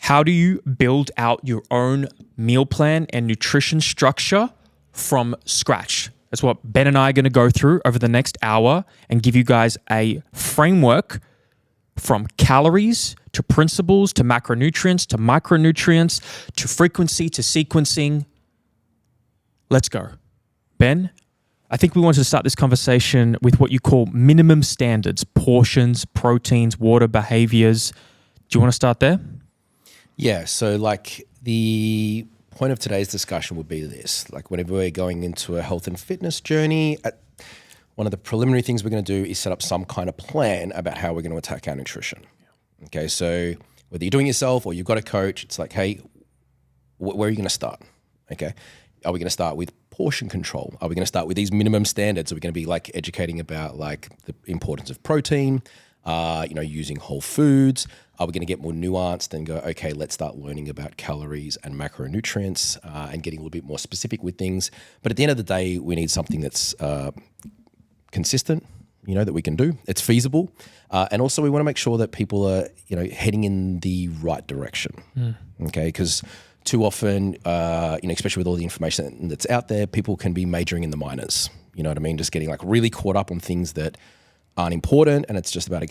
How do you build out your own meal plan and nutrition structure from scratch? That's what Ben and I are going to go through over the next hour and give you guys a framework from calories to principles to macronutrients to micronutrients to frequency to sequencing. Let's go. Ben, I think we wanted to start this conversation with what you call minimum standards, portions, proteins, water, behaviors. Do you want to start there? Yeah, so like the point of today's discussion would be this, like whenever we're going into a health and fitness journey, one of the preliminary things we're going to do is set up some kind of plan about how we're going to attack our nutrition. Okay, so whether you're doing it yourself or you've got a coach, it's like, hey, where are you going to start? Okay, are we going to start with portion control? Are we going to start with these minimum standards? Are we going to be like educating about like the importance of protein, using whole foods? Are we going to get more nuanced and go, okay, let's start learning about calories and macronutrients and getting a little bit more specific with things. But at the end of the day, we need something that's consistent, that we can do. It's feasible. And also we want to make sure that people are, heading in the right direction. Okay, because too often, especially with all the information that's out there, people can be majoring in the minors. You know what I mean? Just getting like really caught up on things that aren't important, and it's just about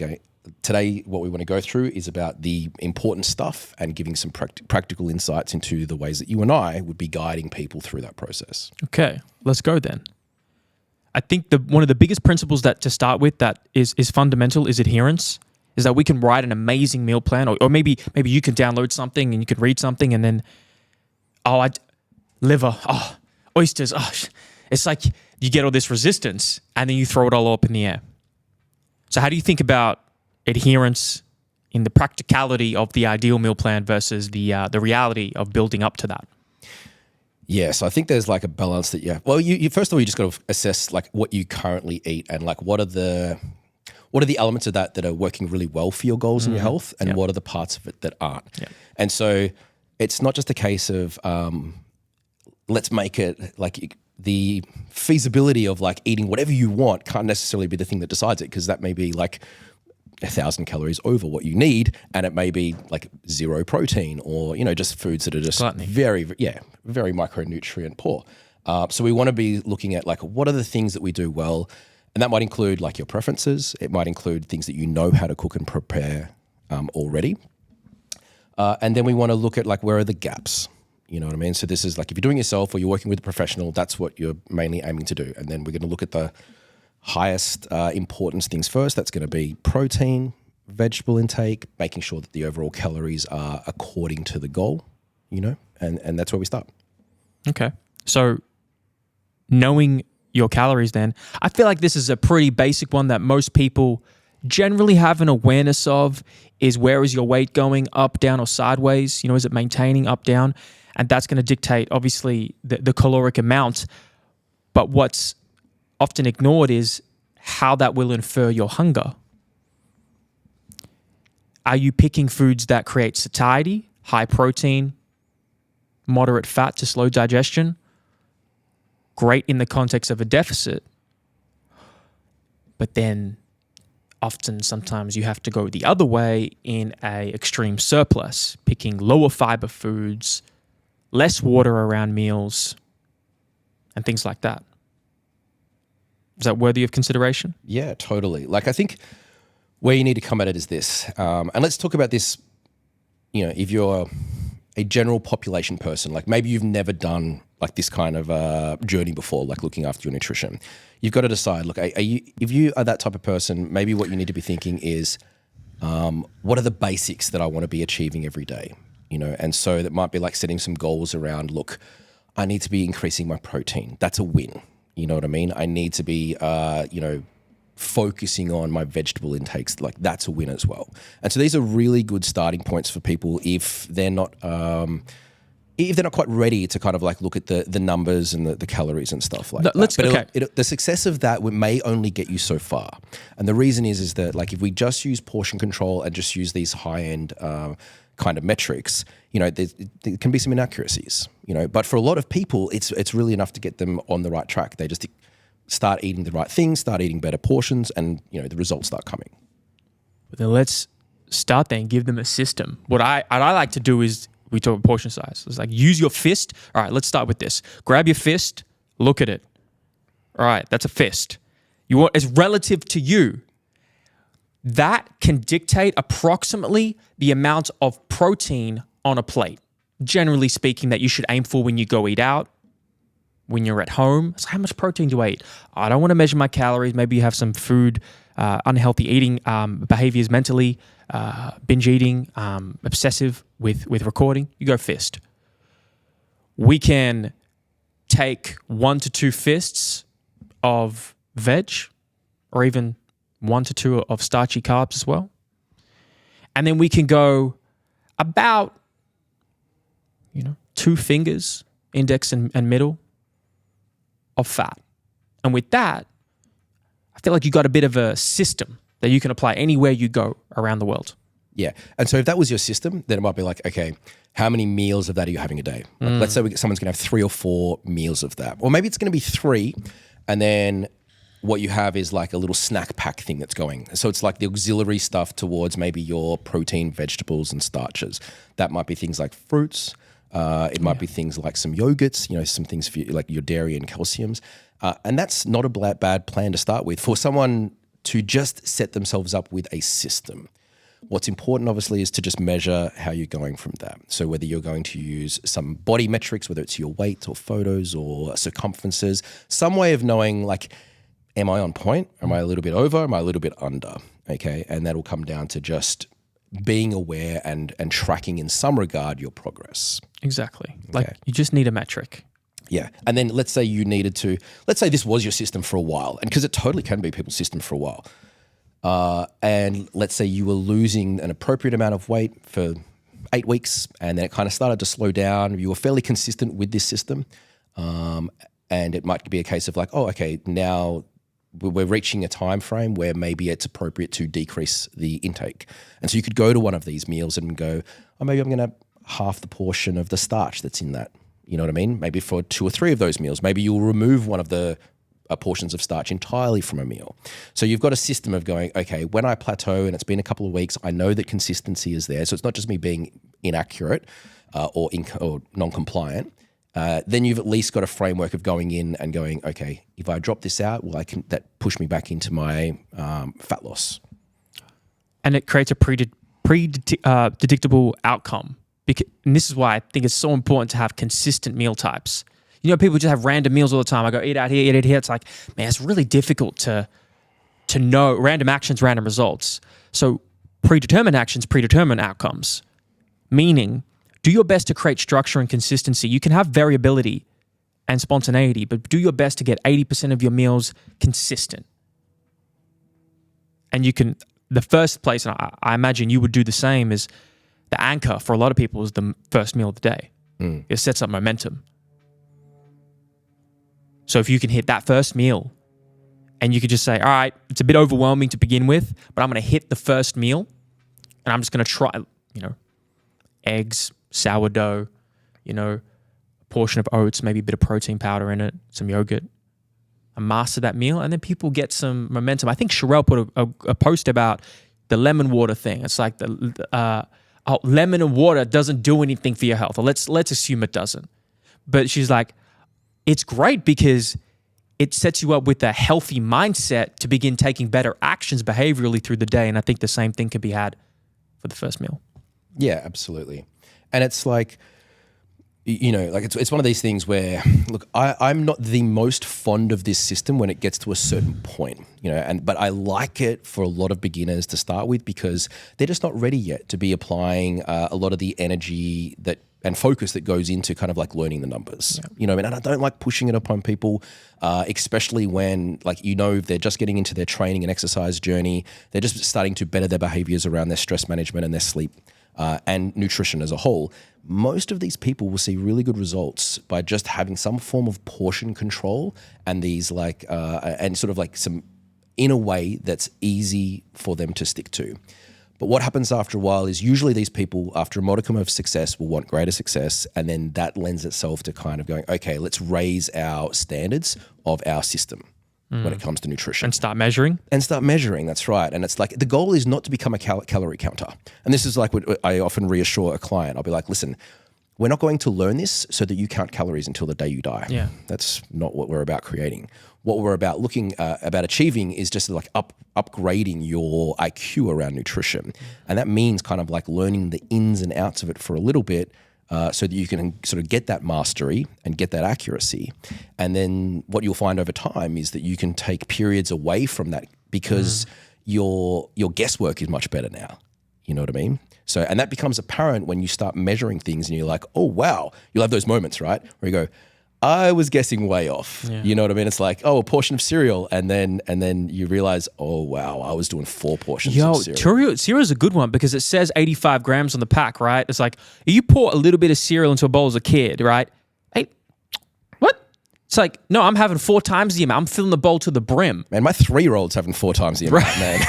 today what we want to go through is about the important stuff and giving some practical insights into the ways that you and I would be guiding people through that process. Okay, let's go then. I think one of the biggest principles that to start with that is fundamental is adherence. Is that we can write an amazing meal plan, or maybe you can download something and you could read something and then, liver, oysters, it's like you get all this resistance and then you throw it all up in the air. So how do you think about adherence in the practicality of the ideal meal plan versus the reality of building up to that? Yeah, so I think there's like a balance that well, you first of all, you just got to assess like what you currently eat and like what are the elements of that are working really well for your goals and your health, and what are the parts of it that aren't. Yeah. And so it's not just a case of let's make it like the feasibility of like eating whatever you want can't necessarily be the thing that decides it, because that may be like 1,000 calories over what you need, and it may be like zero protein or, just foods that are just very micronutrient poor. So we want to be looking at like, what are the things that we do well? And that might include like your preferences. It might include things that you know how to cook and prepare already. And then we want to look at like, where are the gaps? You know what I mean? So this is like, if you're doing it yourself or you're working with a professional, that's what you're mainly aiming to do. And then we're going to look at the highest importance things first. That's going to be protein, vegetable intake, making sure that the overall calories are according to the goal, and that's where we start. Okay. So knowing your calories then, I feel like this is a pretty basic one that most people generally have an awareness of, is where is your weight going, up, down, or sideways? Is it maintaining, up, down? And that's going to dictate, obviously, the caloric amount. But what's often ignored is how that will infer your hunger. Are you picking foods that create satiety, high protein, moderate fat to slow digestion? Great in the context of a deficit. But then sometimes you have to go the other way in a extreme surplus, picking lower fiber foods, less water around meals, and things like that. Is that worthy of consideration? Yeah, totally. Like I think where you need to come at it is this, and let's talk about this, if you're a general population person, like maybe you've never done like this kind of journey before, like looking after your nutrition. You've got to decide, look, if you are that type of person, maybe what you need to be thinking is, what are the basics that I want to be achieving every day? And so that might be like setting some goals around, look, I need to be increasing my protein. That's a win. You know what I mean? I need to be, focusing on my vegetable intakes. Like that's a win as well. And so these are really good starting points for people if they're not quite ready to kind of like look at the numbers and the calories and stuff like that. But the success of that may only get you so far. And the reason is that like if we just use portion control and just use these high-end kind of metrics, there can be some inaccuracies, but for a lot of people, it's really enough to get them on the right track. They just start eating the right things, start eating better portions, and the results start coming. But then let's start there and give them a system. What I like to do is, we talk portion size. It's like, use your fist. All right, let's start with this. Grab your fist, look at it. All right, that's a fist. You want, it's relative to you. That can dictate approximately the amount of protein on a plate. Generally speaking, that you should aim for when you go eat out, when you're at home. So how much protein do I eat? I don't want to measure my calories. Maybe you have some food, unhealthy eating behaviors mentally, binge eating, obsessive with recording. You go fist. We can take 1 to 2 fists of veg, or even 1 to 2 of starchy carbs as well. And then we can go about, 2 fingers, index and middle, of fat. And with that, I feel like you got a bit of a system that you can apply anywhere you go around the world. Yeah. And so if that was your system, then it might be like, okay, how many meals of that are you having a day? Like, let's say someone's going to have 3 or 4 meals of that. Or maybe it's going to be 3, and then what you have is like a little snack pack thing that's going. So it's like the auxiliary stuff towards maybe your protein, vegetables, and starches. That might be things like fruits. It might be things like some yogurts, some things for like your dairy and calciums. And that's not a bad plan to start with for someone to just set themselves up with a system. What's important, obviously, is to just measure how you're going from that. So whether you're going to use some body metrics, whether it's your weight or photos or circumferences, some way of knowing, like, am I on point? Am I a little bit over? Am I a little bit under? Okay. And that'll come down to just being aware and tracking in some regard your progress. Exactly. Like, you just need a metric. Yeah. And then let's say let's say this was your system for a while, and because it totally can be people's system for a while. And let's say you were losing an appropriate amount of weight for 8 weeks, and then it kind of started to slow down. You were fairly consistent with this system. And it might be a case of like, oh, okay, now we're reaching a time frame where maybe it's appropriate to decrease the intake. And so you could go to one of these meals and go, oh, maybe I'm going to half the portion of the starch that's in that. You know what I mean? Maybe for 2 or 3 of those meals, maybe you'll remove one of the portions of starch entirely from a meal. So you've got a system of going, okay, when I plateau and it's been a couple of weeks, I know that consistency is there. So it's not just me being inaccurate or non-compliant. Then you've at least got a framework of going in and going, okay, if I drop this out, well, that push me back into my fat loss. And it creates a predictable outcome. And this is why I think it's so important to have consistent meal types. People just have random meals all the time. I go eat out here, eat out here. It's like, man, it's really difficult to know random actions, random results. So predetermined actions, predetermined outcomes. Meaning, do your best to create structure and consistency. You can have variability and spontaneity, but do your best to get 80% of your meals consistent. And the first place, and I imagine you would do the same, is the anchor for a lot of people is the first meal of the day. It sets up momentum. So if you can hit that first meal and you could just say, all right, it's a bit overwhelming to begin with, but I'm going to hit the first meal and I'm just going to try, eggs, sourdough, a portion of oats, maybe a bit of protein powder in it, some yogurt. I master that meal and then people get some momentum. I think Sherelle put a post about the lemon water thing. It's like lemon and water doesn't do anything for your health. Or let's assume it doesn't. But she's like, it's great because it sets you up with a healthy mindset to begin taking better actions behaviorally through the day. And I think the same thing can be had for the first meal. Yeah, absolutely. And it's like, it's one of these things where, look, I'm not the most fond of this system when it gets to a certain point, but I like it for a lot of beginners to start with because they're just not ready yet to be applying a lot of the energy and focus that goes into kind of like learning the numbers, and I don't like pushing it upon people, especially when they're just getting into their training and exercise journey. They're just starting to better their behaviors around their stress management and their sleep and nutrition as a whole. Most of these people will see really good results by just having some form of portion control and these and sort of like some in a way that's easy for them to stick to. But what happens after a while is usually these people, after a modicum of success, will want greater success. And then that lends itself to kind of going, okay, let's raise our standards of our system. when it comes to nutrition. And start measuring. That's right. And it's like the goal is not to become a calorie counter. And this is like what I often reassure a client. I'll be like, listen, we're not going to learn this so that you count calories until the day you die. Yeah. That's not what we're about creating. What we're about about achieving is just like upgrading your IQ around nutrition. And that means kind of like learning the ins and outs of it for a little bit, so that you can sort of get that mastery and get that accuracy. And then what you'll find over time is that you can take periods away from that because your guesswork is much better now. You know what I mean? So, and that becomes apparent when you start measuring things and you're like, oh, wow. You'll have those moments, right? Where you go, I was guessing way off. Yeah. You know what I mean? It's like, oh, a portion of cereal. And then you realize, oh, wow, I was doing 4 portions of cereal. Cereal is a good one because it says 85 grams on the pack, right? It's like, you pour a little bit of cereal into a bowl as a kid, right? Hey, what? It's like, no, I'm having 4 times the amount. I'm filling the bowl to the brim. Man, my 3-year-old's having 4 times the amount, man.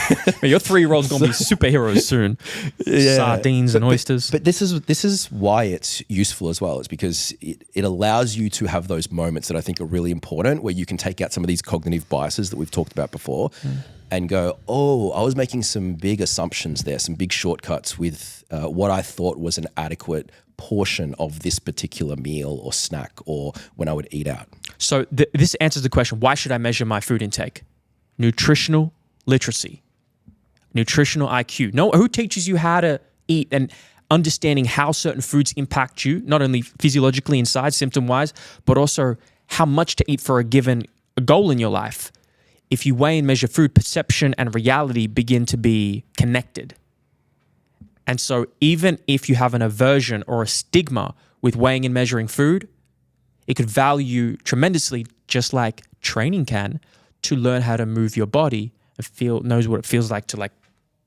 Your 3-year-old's going to be superheroes soon. Yeah. Sardines and oysters. But this is why it's useful as well. It's because it allows you to have those moments that I think are really important where you can take out some of these cognitive biases that we've talked about before and go, oh, I was making some big assumptions there, some big shortcuts with what I thought was an adequate portion of this particular meal or snack or when I would eat out. So this answers the question, why should I measure my food intake? Nutritional literacy, nutritional IQ. Who teaches you how to eat and understanding how certain foods impact you, not only physiologically inside, symptom-wise, but also how much to eat for a given goal in your life. If you weigh and measure food, perception and reality begin to be connected. And so even if you have an aversion or a stigma with weighing and measuring food, it could value tremendously, just like training can, to learn how to move your body and knows what it feels like to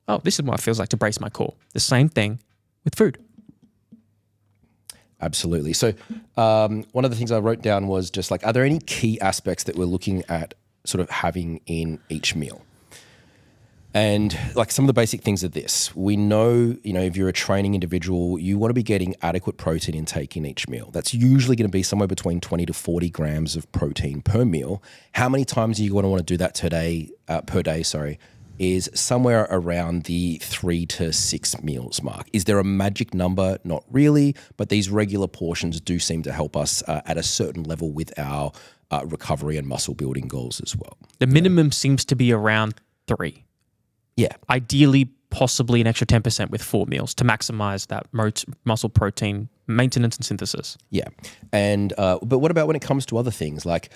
oh, this is what it feels like to brace my core. The same thing with food. Absolutely. So one of the things I wrote down was just like, are there any key aspects that we're looking at sort of having in each meal? And like some of the basic things are this. We know, if you're a training individual, you want to be getting adequate protein intake in each meal. That's usually going to be somewhere between 20 to 40 grams of protein per meal. How many times are you going to want to do that per day, is somewhere around the 3 to 6 meals mark. Is there a magic number? Not really, but these regular portions do seem to help us at a certain level with our recovery and muscle building goals as well. The minimum seems to be around 3. Yeah. Ideally, possibly an extra 10% with 4 meals to maximize that muscle protein maintenance and synthesis. Yeah. And but what about when it comes to other things? Like,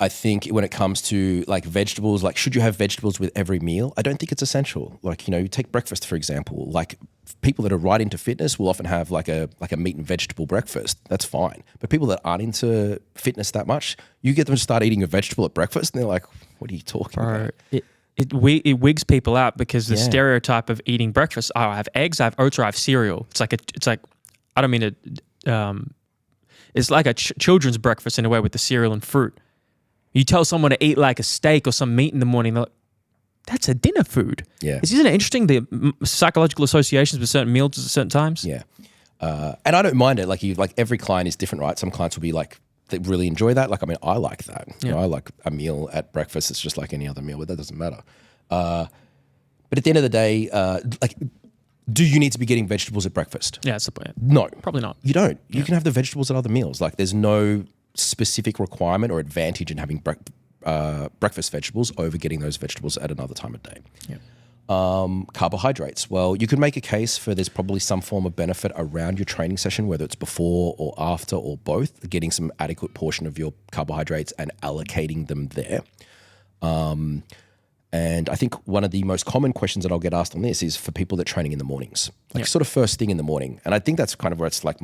I think when it comes to like vegetables, like should you have vegetables with every meal? I don't think it's essential. Like, you take breakfast, for example. Like people that are right into fitness will often have like a meat and vegetable breakfast. That's fine. But people that aren't into fitness that much, you get them to start eating a vegetable at breakfast and they're like, what are you talking about? It wigs people out because the stereotype of eating breakfast, I have eggs, I have oats, or I have cereal. It's like I don't mean to, it's like a children's breakfast in a way with the cereal and fruit. You tell someone to eat like a steak or some meat in the morning, they're like, that's a dinner food. Yeah. Isn't it interesting, the psychological associations with certain meals at certain times? Yeah. And I don't mind it. Like every client is different, right? Some clients will be like, they really enjoy that. Like, I mean, I like that. Yeah. I like a meal at breakfast. It's just like any other meal, but that doesn't matter. But at the end of the day, do you need to be getting vegetables at breakfast? Yeah, that's the point. No. Probably not. You don't. You can have the vegetables at other meals. Like, there's no specific requirement or advantage in having breakfast vegetables over getting those vegetables at another time of day. Yeah. Carbohydrates. Well, you could make a case for there's probably some form of benefit around your training session, whether it's before or after or both, getting some adequate portion of your carbohydrates and allocating them there. And I think one of the most common questions that I'll get asked on this is for people that are training in the mornings, sort of first thing in the morning. And I think that's kind of where it's like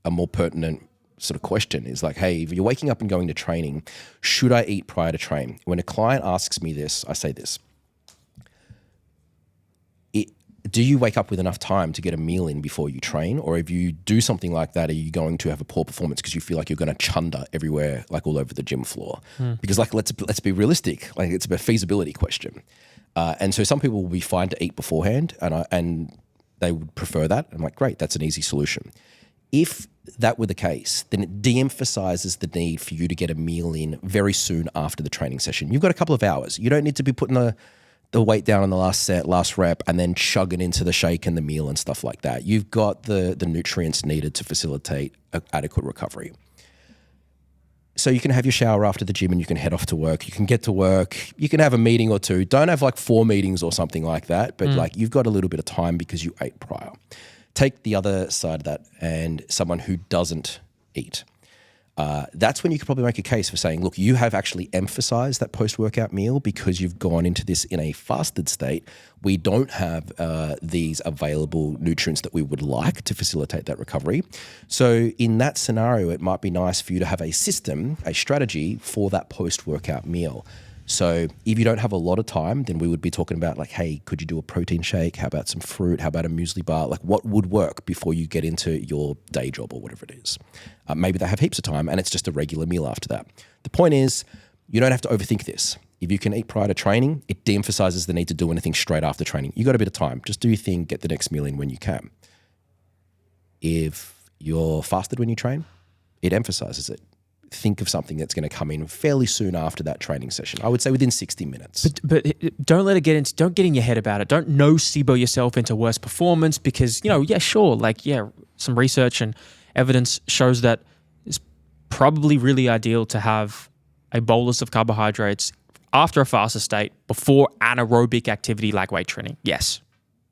a more pertinent sort of question is like, hey, if you're waking up and going to training, should I eat prior to train? When a client asks me this, I say this. Do you wake up with enough time to get a meal in before you train? Or if you do something like that, are you going to have a poor performance because you feel like you're going to chunder everywhere, like all over the gym floor? Because like, let's be realistic. Like, it's a feasibility question. And so some people will be fine to eat beforehand and they would prefer that. I'm like, great, that's an easy solution. If that were the case, then it de-emphasizes the need for you to get a meal in very soon after the training session. You've got a couple of hours. You don't need to be putting the weight down on the last set, last rep, and then chugging into the shake and the meal and stuff like that. You've got the nutrients needed to facilitate adequate recovery. So you can have your shower after the gym and you can head off to work. You can get to work. You can have a meeting or two. Don't have like 4 meetings or something like that, but like you've got a little bit of time because you ate prior. Take the other side of that and someone who doesn't eat. That's when you could probably make a case for saying, look, you have actually emphasized that post-workout meal because you've gone into this in a fasted state. We don't have these available nutrients that we would like to facilitate that recovery. So in that scenario, it might be nice for you to have a system, a strategy for that post-workout meal. So if you don't have a lot of time, then we would be talking about like, hey, could you do a protein shake? How about some fruit? How about a muesli bar? Like what would work before you get into your day job or whatever it is? Maybe they have heaps of time and it's just a regular meal after that. The point is, you don't have to overthink this. If you can eat prior to training, it de-emphasizes the need to do anything straight after training. You got a bit of time. Just do your thing, get the next meal in when you can. If you're fasted when you train, it emphasizes it. Think of something that's going to come in fairly soon after that training session. I would say within 60 minutes. But don't let it don't get in your head about it. Don't nocebo yourself into worse performance because, some research and evidence shows that it's probably really ideal to have a bolus of carbohydrates after a faster state before anaerobic activity like weight training. Yes,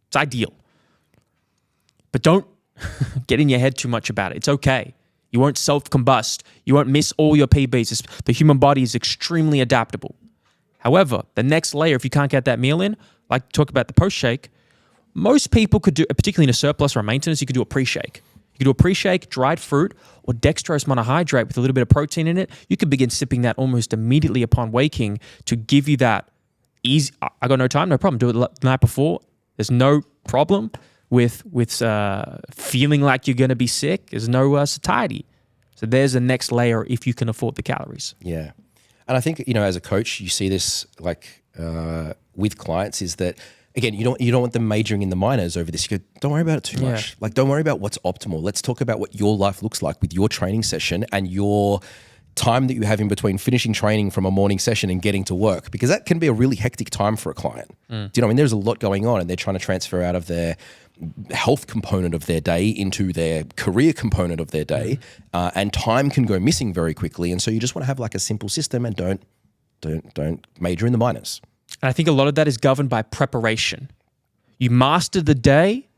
it's ideal. But don't get in your head too much about it. It's okay. You won't self-combust. You won't miss all your PBs. The human body is extremely adaptable. However, the next layer, if you can't get that meal in, like talk about the post-shake, most people could do, particularly in a surplus or a maintenance, you could do a pre-shake. You could do a pre-shake, dried fruit, or dextrose monohydrate with a little bit of protein in it. You could begin sipping that almost immediately upon waking to give you that easy, I got no time, no problem. Do it the night before. There's no problem with feeling like you're going to be sick. There's no satiety. So there's the next layer if you can afford the calories. Yeah. And I think, as a coach, you see this with clients is that, again, you don't want them majoring in the minors over this. You go, don't worry about it too much. Like, don't worry about what's optimal. Let's talk about what your life looks like with your training session and your time that you have in between finishing training from a morning session and getting to work, because that can be a really hectic time for a client. Do you know what I mean? There's a lot going on and they're trying to transfer out of their health component of their day into their career component of their day, and time can go missing very quickly. And so you just want to have like a simple system and don't major in the minors. And I think a lot of that is governed by preparation. You master the day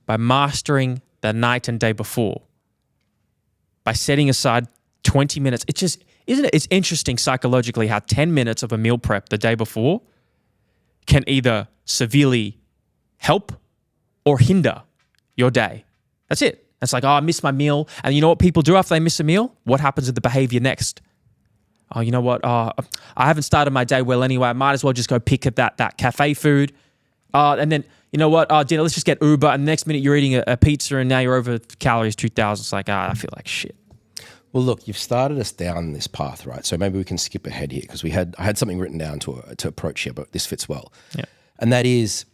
by mastering the night and day before, by setting aside 20 minutes. It's just, isn't it? It's interesting psychologically how 10 minutes of a meal prep the day before can either severely help or hinder your day. That's it. It's like, I missed my meal. And you know what people do after they miss a meal? What happens with the behavior next? Oh, you know what? I haven't started my day well anyway. I might as well just go pick at that cafe food. And then, you know what? Dinner, let's just get Uber. And the next minute you're eating a pizza and now you're over calories 2,000. It's like, I feel like shit. Well, look, you've started us down this path, right? So maybe we can skip ahead here because I had something written down to approach here, but this fits well. Yeah. And that is,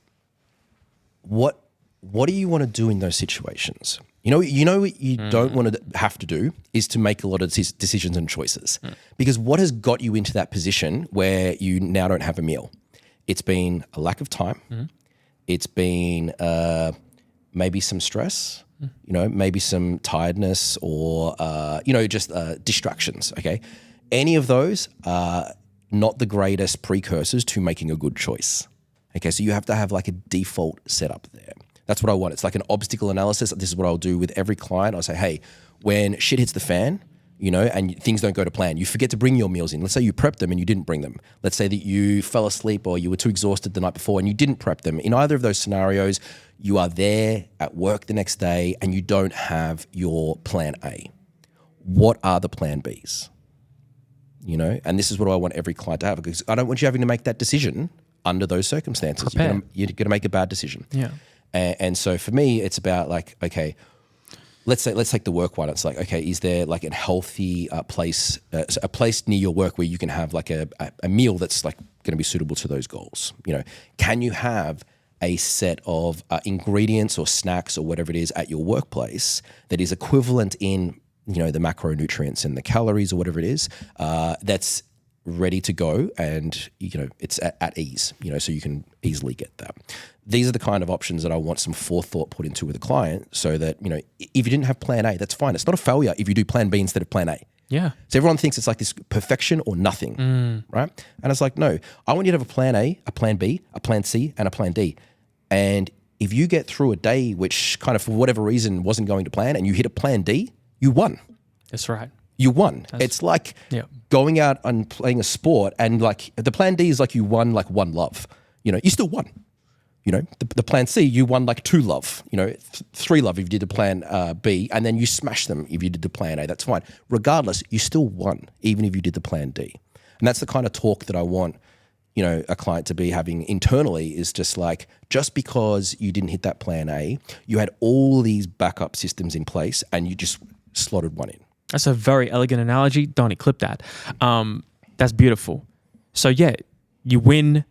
what do you want to do in those situations? What you don't want to have to do is to make a lot of decisions and choices. Because what has got you into that position where you now don't have a meal? It's been a lack of time. It's been maybe some stress, maybe some tiredness or, just distractions, okay? Any of those are not the greatest precursors to making a good choice. Okay, so you have to have like a default setup there. That's what I want. It's like an obstacle analysis. This is what I'll do with every client. I'll say, hey, when shit hits the fan, and things don't go to plan, you forget to bring your meals in. Let's say you prepped them and you didn't bring them. Let's say that you fell asleep or you were too exhausted the night before and you didn't prep them. In either of those scenarios, you are there at work the next day and you don't have your plan A. What are the plan Bs? And this is what I want every client to have, because I don't want you having to make that decision under those circumstances. You're going to make a bad decision. Yeah. And so for me, it's about like, okay, let's take the work one. It's like, okay, is there like a healthy place, a place near your work where you can have like a meal that's like going to be suitable to those goals? Can you have a set of ingredients or snacks or whatever it is at your workplace that is equivalent in, the macronutrients and the calories or whatever it is, that's ready to go, and it's at ease, so you can easily get that. These are the kind of options that I want some forethought put into with a client, so that if you didn't have plan A, that's fine. It's not a failure if you do plan B instead of plan A. Yeah. So everyone thinks it's like this perfection or nothing, right? And it's like, no, I want you to have a plan A, a plan B, a plan C, and a plan D. And if you get through a day which kind of for whatever reason wasn't going to plan, and you hit a plan D, you won. That's right. You won. It's like going out and playing a sport, and like the plan D is like you won like one love. You still won. The plan C, you won like 2 love. 3 love if you did the plan B, and then you smash them if you did the plan A. That's fine. Regardless, you still won, even if you did the plan D. And that's the kind of talk that I want, a client to be having internally, is just like, just because you didn't hit that plan A, you had all these backup systems in place, and you just slotted one in. That's a very elegant analogy. Donnie, clip that. That's beautiful. So yeah, you win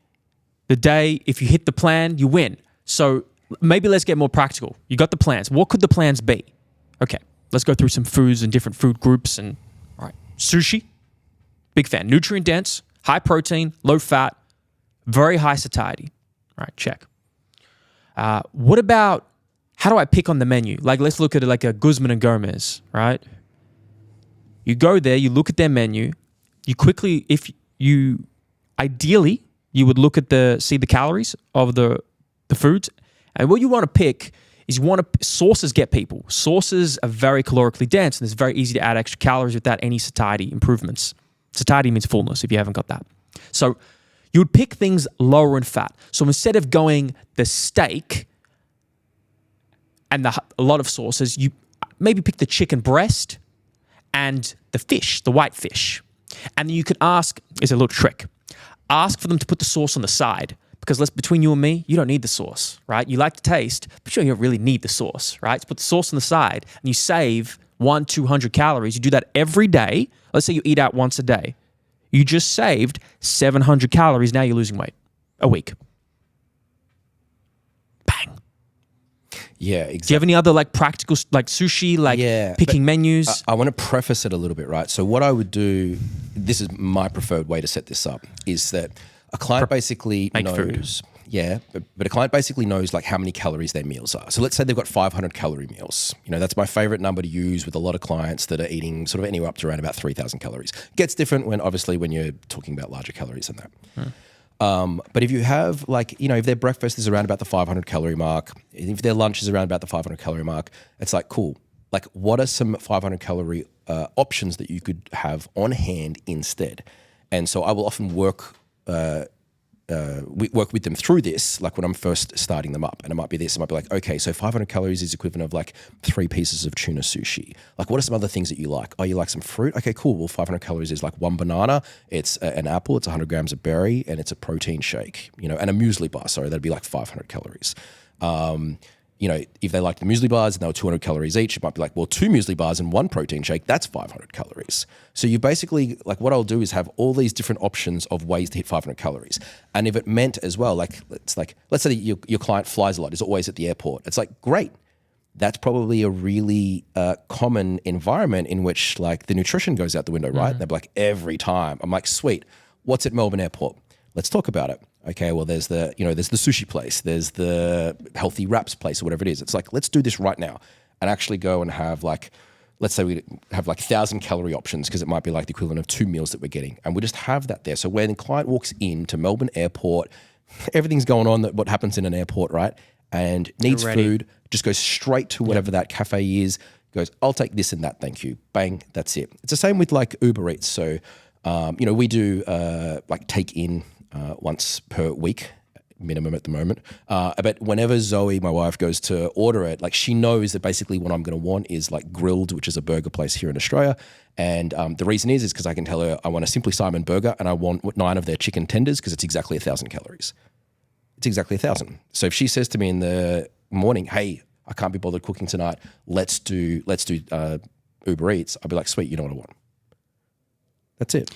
the day. If you hit the plan, you win. So maybe let's get more practical. You got the plans. What could the plans be? Okay, let's go through some foods and different food groups. And all right, sushi, big fan. Nutrient dense, high protein, low fat, very high satiety. All right, check. What about, how do I pick on the menu? Like, let's look at it like a Guzman and Gomez, right? You go there, you look at their menu, ideally, you would look at see the calories of the foods. And what you want to pick is sauces get people. Sauces are very calorically dense, and it's very easy to add extra calories without any satiety improvements. Satiety means fullness, if you haven't got that. So you would pick things lower in fat. So instead of going the steak and a lot of sauces, you maybe pick the chicken breast and the fish, the white fish. And then you can ask, is a little trick. Ask for them to put the sauce on the side, because between you and me, you don't need the sauce, right? You like the taste, but you don't really need the sauce, right? So put the sauce on the side, and you save 200 calories. You do that every day. Let's say you eat out once a day. You just saved 700 calories. Now you're losing weight a week. Bang. Yeah, exactly. Do you have any other like practical, like sushi, like picking menus? I want to preface it a little bit, right? So what I would do, this is my preferred way to set this up, is that a client basically knows, food. Yeah, but a client basically knows like how many calories their meals are. So let's say they've got 500 calorie meals. That's my favorite number to use with a lot of clients that are eating sort of anywhere up to around about 3,000 calories. Gets different when you're talking about larger calories than that. But if you have if their breakfast is around about the 500 calorie mark, if their lunch is around about the 500 calorie mark, it's like, cool. Like, what are some 500 calorie options that you could have on hand instead? And so I will often work with them through this, like when I'm first starting them up. And it might be this, it might be like, okay, so 500 calories is equivalent of like 3 pieces of tuna sushi. Like, what are some other things that you like? Oh, you like some fruit? Okay, cool. Well, 500 calories is like 1 banana, it's an apple, it's 100 grams of berry, and it's a protein shake, and a muesli bar. Sorry, that'd be like 500 calories. If they like the muesli bars and they were 200 calories each, it might be like, well, 2 muesli bars and 1 protein shake, that's 500 calories. So you basically, like, what I'll do is have all these different options of ways to hit 500 calories. And if it meant as well, let's say that your client flies a lot, is always at the airport. It's like, great. That's probably a really common environment in which like the nutrition goes out the window, right? They're like, every time. I'm like, sweet. What's at Melbourne Airport? Let's talk about it. Okay, well, there's the sushi place, there's the healthy wraps place, or whatever it is. It's like, let's do this right now and actually go and have like, let's say we have like 1,000 calorie options, because it might be like the equivalent of 2 meals that we're getting. And we just have that there. So when the client walks into Melbourne Airport, everything's going on, what happens in an airport, right? And needs food, just goes straight to whatever that cafe is, goes, I'll take this and that, thank you. Bang, that's it. It's the same with like Uber Eats. So, we do like take in once per week, minimum at the moment. But whenever Zoe, my wife, goes to order it, like she knows that basically what I'm going to want is like Grilled, which is a burger place here in Australia. And the reason is because I can tell her I want a Simply Simon burger and I want 9 of their chicken tenders, because it's exactly 1,000 calories. It's exactly 1,000. So if she says to me in the morning, hey, I can't be bothered cooking tonight, let's do Uber Eats, I'll be like, sweet, you know what I want. That's it.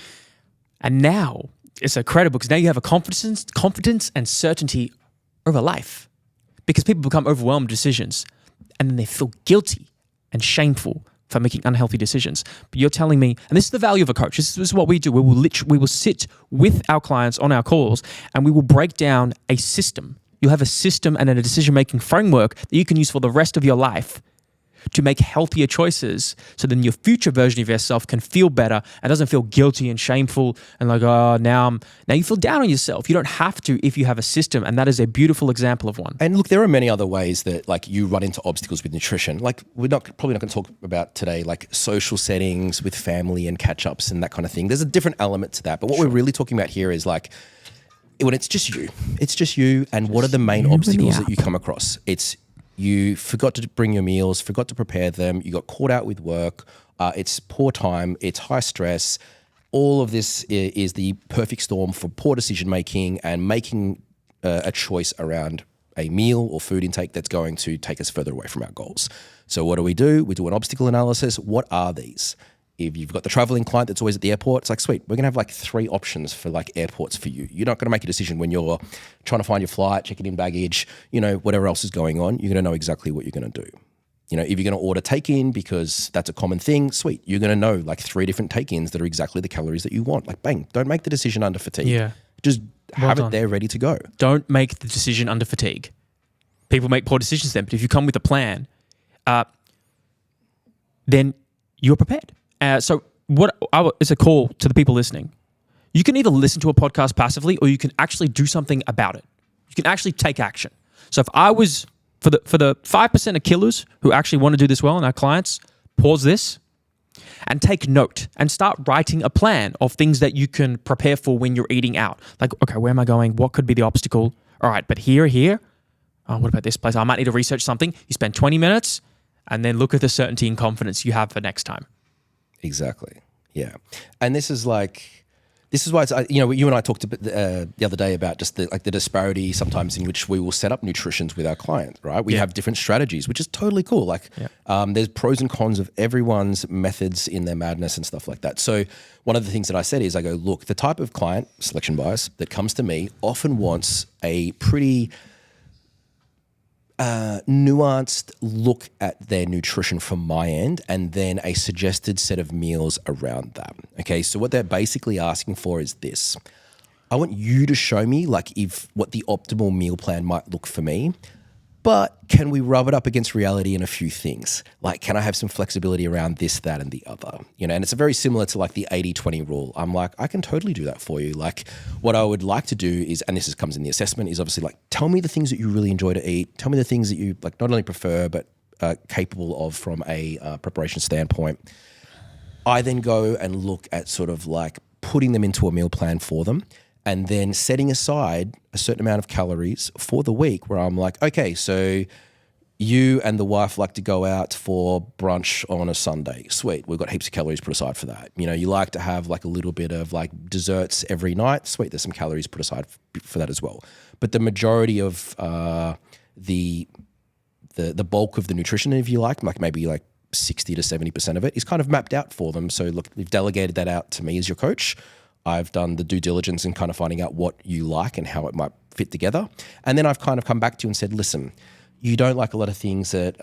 And now it's incredible, because now you have a confidence and certainty over life. because people become overwhelmed with decisions and then they feel guilty and shameful for making unhealthy decisions. But you're telling me, and this is the value of a coach. This is what we do. We will sit with our clients on our calls and we will break down a system. You'll have a system and a decision-making framework that you can use for the rest of your life to make healthier choices, so then your future version of yourself can feel better and doesn't feel guilty and shameful and like, oh, now you feel down on yourself. You don't have to if you have a system, and that is a beautiful example of one. And look, there are many other ways that like you run into obstacles with nutrition. Like we're probably not going to talk about today, like social settings with family and catch-ups and that kind of thing. There's a different element to that. But what we're really talking about here is like, when it's just you and what are the main obstacles that you come across? It's you forgot to bring your meals, forgot to prepare them, you got caught out with work, it's poor time, it's high stress. All of this is the perfect storm for poor decision making and making a choice around a meal or food intake that's going to take us further away from our goals. So what do? We do an obstacle analysis. What are these? If you've got the traveling client that's always at the airport, it's like, sweet, we're going to have like 3 options for like airports for you. You're not going to make a decision when you're trying to find your flight, checking in baggage, whatever else is going on. You're going to know exactly what you're going to do. If you're going to order take-in because that's a common thing, sweet. You're going to know like 3 different take-ins that are exactly the calories that you want. Like, bang, don't make the decision under fatigue. Yeah. Just have it there ready to go. Don't make the decision under fatigue. People make poor decisions then, but if you come with a plan, then you're prepared. So it's a call to the people listening. You can either listen to a podcast passively or you can actually do something about it. You can actually take action. So if I was, for the 5% of killers who actually want to do this well and our clients, pause this and take note and start writing a plan of things that you can prepare for when you're eating out. Like, okay, where am I going? What could be the obstacle? All right, but here. Oh, what about this place? I might need to research something. You spend 20 minutes and then look at the certainty and confidence you have for next time. Exactly. Yeah. And this is why it's, you and I talked the other day about just the disparity sometimes in which we will set up nutritions with our clients, right? We have different strategies, which is totally cool. Like there's pros and cons of everyone's methods in their madness and stuff like that. So one of the things that I said is I go, look, the type of client, selection bias, that comes to me often wants a pretty nuanced look at their nutrition from my end and then a suggested set of meals around that. Okay, so what they're basically asking for is this. I want you to show me like what the optimal meal plan might look for me, but can we rub it up against reality in a few things? Like, can I have some flexibility around this, that, and the other? And it's very similar to like the 80-20 rule. I'm like, I can totally do that for you. Like what I would like to do is, and this comes in the assessment, is obviously like, tell me the things that you really enjoy to eat. Tell me the things that you like not only prefer, but capable of from a preparation standpoint. I then go and look at sort of like putting them into a meal plan for them, and then setting aside a certain amount of calories for the week where I'm like, okay, so you and the wife like to go out for brunch on a Sunday. Sweet. We've got heaps of calories put aside for that. You like to have like a little bit of like desserts every night. Sweet. There's some calories put aside for that as well. But the majority of the bulk of the nutrition, if you like maybe like 60 to 70% of it is kind of mapped out for them. So look, we've delegated that out to me as your coach. I've done the due diligence in kind of finding out what you like and how it might fit together. And then I've kind of come back to you and said, listen, you don't like a lot of things that,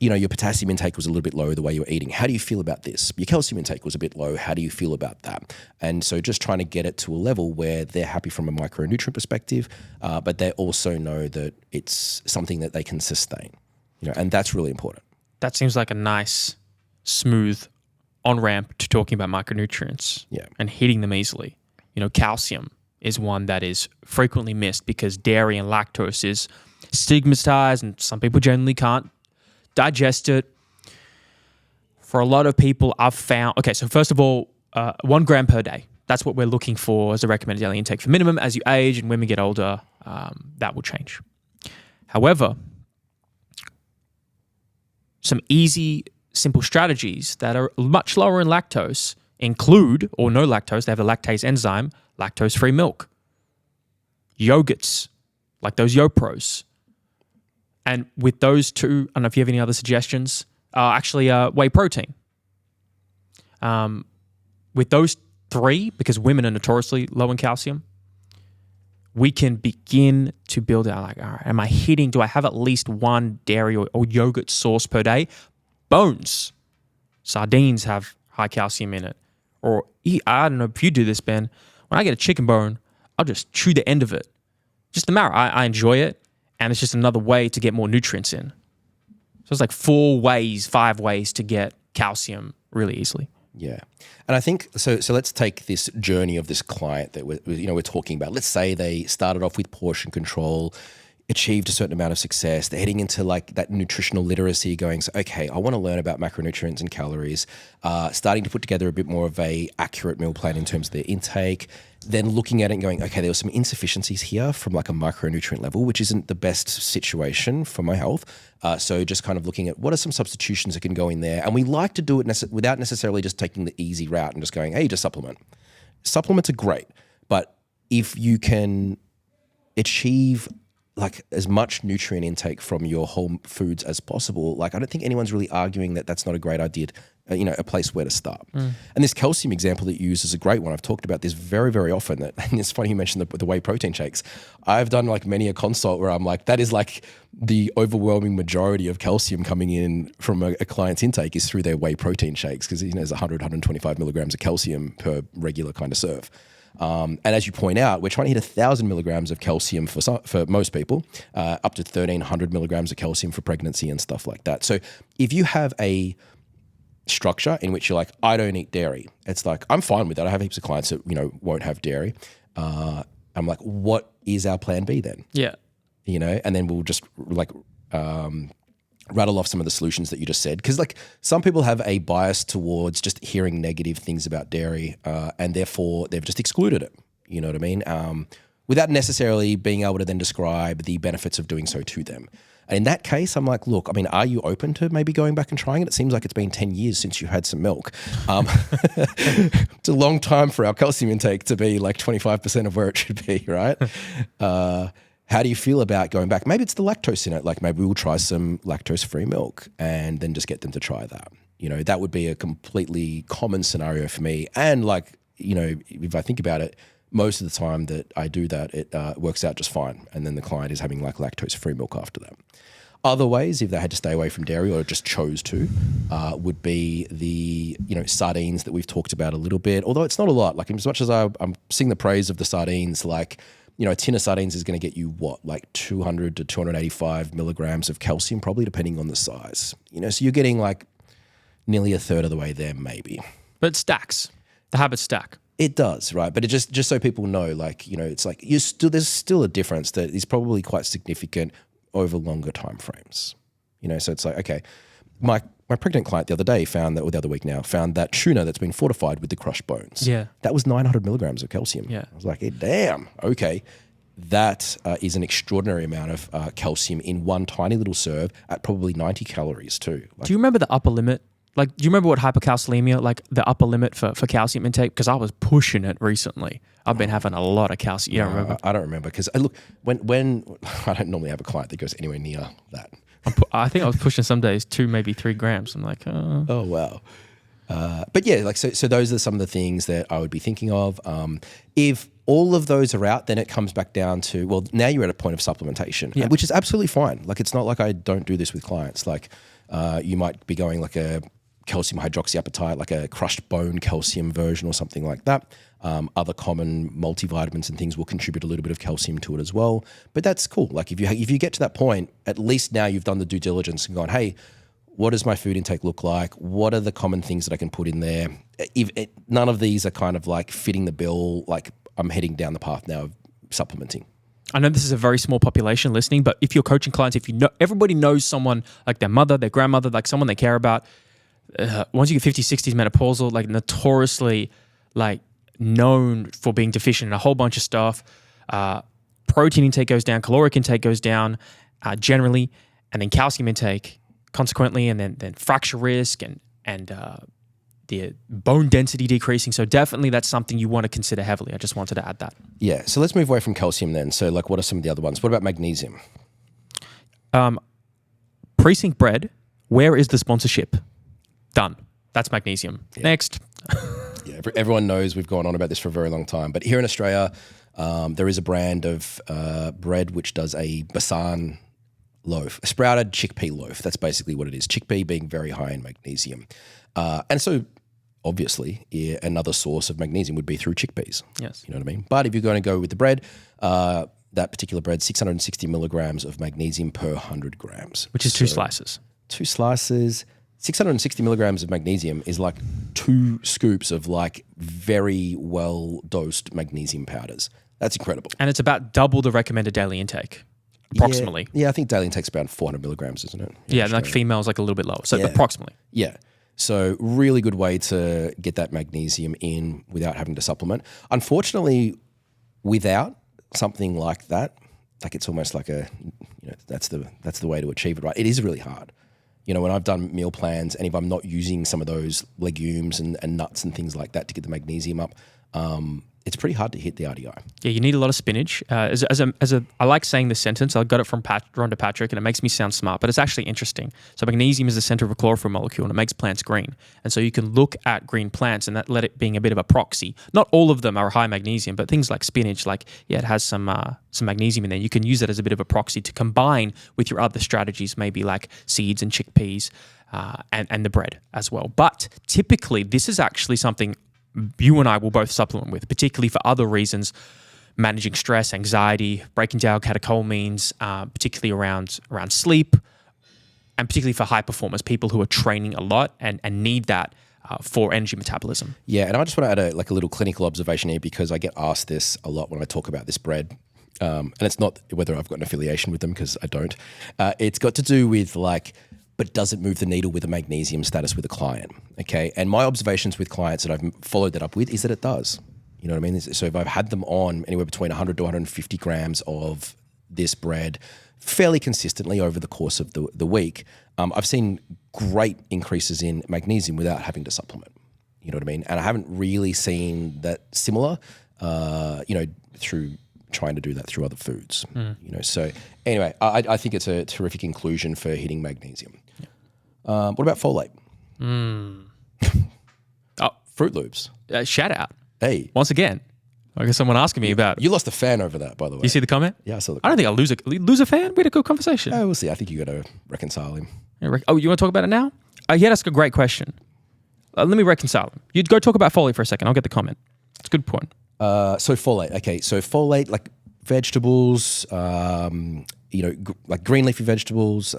your potassium intake was a little bit low the way you were eating. How do you feel about this? Your calcium intake was a bit low. How do you feel about that? And so just trying to get it to a level where they're happy from a micronutrient perspective, but they also know that it's something that they can sustain, and that's really important. That seems like a nice, smooth on-ramp to talking about micronutrients and hitting them easily. Calcium is one that is frequently missed because dairy and lactose is stigmatized and some people generally can't digest it. For a lot of people, I've found, so first of all, 1 gram per day. That's what we're looking for as a recommended daily intake for minimum. As you age and when we get older, that will change. However, some easy, simple strategies that are much lower in lactose include, or no lactose, they have a lactase enzyme, lactose-free milk, yogurts, like those YoPros. And with those 2, I don't know if you have any other suggestions, whey protein. With those 3, because women are notoriously low in calcium, we can begin to build out like, all right, do I have at least one dairy or yogurt source per day? Bones. Sardines have high calcium in it. Or I don't know if you do this, Ben. When I get a chicken bone, I'll just chew the end of it. Just the marrow. I enjoy it. And it's just another way to get more nutrients in. So it's like 5 ways to get calcium really easily. Yeah. And I think, so let's take this journey of this client that we're talking about. Let's say they started off with portion control, achieved a certain amount of success. They're heading into like that nutritional literacy going, so, okay, I want to learn about macronutrients and calories, starting to put together a bit more of a accurate meal plan in terms of their intake, then looking at it and going, okay, there were some insufficiencies here from like a micronutrient level, which isn't the best situation for my health. So just kind of looking at what are some substitutions that can go in there. And we like to do it without necessarily just taking the easy route and just going, hey, just supplement. Supplements are great, but if you can achieve like as much nutrient intake from your whole foods as possible, like I don't think anyone's really arguing that that's not a great idea, a place where to start. And this calcium example that you use is a great one. I've talked about this very, very often. And it's funny you mentioned the whey protein shakes. I've done like many a consult where I'm like, that is like the overwhelming majority of calcium coming in from a client's intake is through their whey protein shakes because there's 125 milligrams of calcium per regular kind of serve. And as you point out, we're trying to hit 1,000 milligrams of calcium for most people, up to 1,300 milligrams of calcium for pregnancy and stuff like that. So if you have a structure in which you're like, I don't eat dairy, it's like, I'm fine with that. I have heaps of clients that, won't have dairy. I'm like, what is our plan B then? Yeah. And then we'll just like, rattle off some of the solutions that you just said. Because like some people have a bias towards just hearing negative things about dairy and therefore they've just excluded it. You know what I mean? Without necessarily being able to then describe the benefits of doing so to them. And in that case, I'm like, look, are you open to maybe going back and trying it? It seems like it's been 10 years since you had some milk. It's a long time for our calcium intake to be like 25% of where it should be, right? How do you feel about going back? Maybe it's the lactose in it. Like maybe we'll try some lactose-free milk and then just get them to try that. That would be a completely common scenario for me. And like, if I think about it, most of the time that I do that, it works out just fine. And then the client is having like lactose-free milk after that. Other ways, if they had to stay away from dairy or just chose to, would be the sardines that we've talked about a little bit. Although it's not a lot. Like as much as I'm seeing the praise of the sardines, like a tin of sardines is going to get you like 200 to 285 milligrams of calcium, probably depending on the size. So you're getting like nearly a third of the way there, maybe. But it stacks. The habits stack. It does, right? But it just so people know, like it's like there's still a difference that is probably quite significant over longer time frames. So it's like, okay, my pregnant client the other day found that tuna that's been fortified with the crushed bones. Yeah. That was 900 milligrams of calcium. Yeah. I was like, hey, damn, okay. That is an extraordinary amount of calcium in one tiny little serve at probably 90 calories too. Do you remember the upper limit? Like, do you remember what hypercalciemia, like the upper limit for calcium intake? Because I was pushing it recently. I've been having a lot of calcium. You don't remember? I don't remember because look, when I don't normally have a client that goes anywhere near that. I think I was pushing some days 2, maybe 3 grams. I'm like, oh wow. But yeah, like so those are some of the things that I would be thinking of. If all of those are out, then it comes back down to, well, now you're at a point of supplementation, which is absolutely fine. Like it's not like I don't do this with clients. Like you might be going like a calcium hydroxyapatite, like a crushed bone calcium version or something like that. Other common multivitamins and things will contribute a little bit of calcium to it as well. But that's cool. Like if you get to that point, at least now you've done the due diligence and gone, hey, what does my food intake look like? What are the common things that I can put in there? None of these are kind of like fitting the bill. Like I'm heading down the path now of supplementing. I know this is a very small population listening, but if you're coaching clients, everybody knows someone like their mother, their grandmother, like someone they care about. Once you get 50s, 60s, menopausal, like notoriously like known for being deficient in a whole bunch of stuff. Protein intake goes down, caloric intake goes down generally, and then calcium intake consequently, and then fracture risk and the bone density decreasing. So definitely that's something you want to consider heavily. I just wanted to add that. Yeah. So let's move away from calcium then. So like what are some of the other ones? What about magnesium? Precinct bread, where is the sponsorship? Done. That's magnesium. Yeah. Next. Yeah, everyone knows we've gone on about this for a very long time. But here in Australia, There is a brand of bread which does a basan loaf, a sprouted chickpea loaf. That's basically what it is. Chickpea being very high in magnesium. And so obviously another source of magnesium would be through chickpeas. Yes. You know what I mean? But if you're going to go with the bread, that particular bread, 660 milligrams of magnesium per 100 grams. Which is 2 slices. 2 slices. 660 milligrams of magnesium is like 2 scoops of like very well dosed magnesium powders. That's incredible. And it's about double the recommended daily intake, approximately. Yeah, I think daily intake's around 400 milligrams, isn't it? Yeah, and like females like a little bit lower. So approximately. Yeah. So really good way to get that magnesium in without having to supplement. Unfortunately, without something like that, like it's almost like that's the way to achieve it, right? It is really hard. When I've done meal plans and if I'm not using some of those legumes and nuts and things like that to get the magnesium up, it's pretty hard to hit the RDI. Yeah, you need a lot of spinach. I like saying this sentence. I got it from Rhonda Patrick, and it makes me sound smart, but it's actually interesting. So magnesium is the center of a chlorophyll molecule, and it makes plants green. And so you can look at green plants and let it being a bit of a proxy. Not all of them are high magnesium, but things like spinach, it has some magnesium in there. You can use that as a bit of a proxy to combine with your other strategies, maybe like seeds and chickpeas and the bread as well. But typically, this is actually something you and I will both supplement with, particularly for other reasons, managing stress, anxiety, breaking down catecholamines, particularly around sleep, and particularly for high performers, people who are training a lot and need that for energy metabolism. Yeah, and I just want to add a little clinical observation here because I get asked this a lot when I talk about this bread. And it's not whether I've got an affiliation with them because I don't. It's got to do with but does it move the needle with a magnesium status with a client? Okay. And my observations with clients that I've followed that up with is that it does. You know what I mean? So if I've had them on anywhere between 100 to 150 grams of this bread fairly consistently over the course of the week, I've seen great increases in magnesium without having to supplement. You know what I mean? And I haven't really seen that similar, through trying to do that through other foods. So anyway, I think it's a terrific inclusion for hitting magnesium. What about folate? Fruit Loops. Shout out. Hey. Once again, I guess someone asking me about... You lost a fan over that, by the way. You see the comment? Yeah, I saw the comment. I don't think I'll lose a fan. We had a good conversation. We'll see. I think you got to reconcile him. Oh, you want to talk about it now? Yeah, that's a great question. Let me reconcile them. You go talk about folate for a second. I'll get the comment. It's a good point. So folate. Okay, so folate, like vegetables, like green leafy vegetables,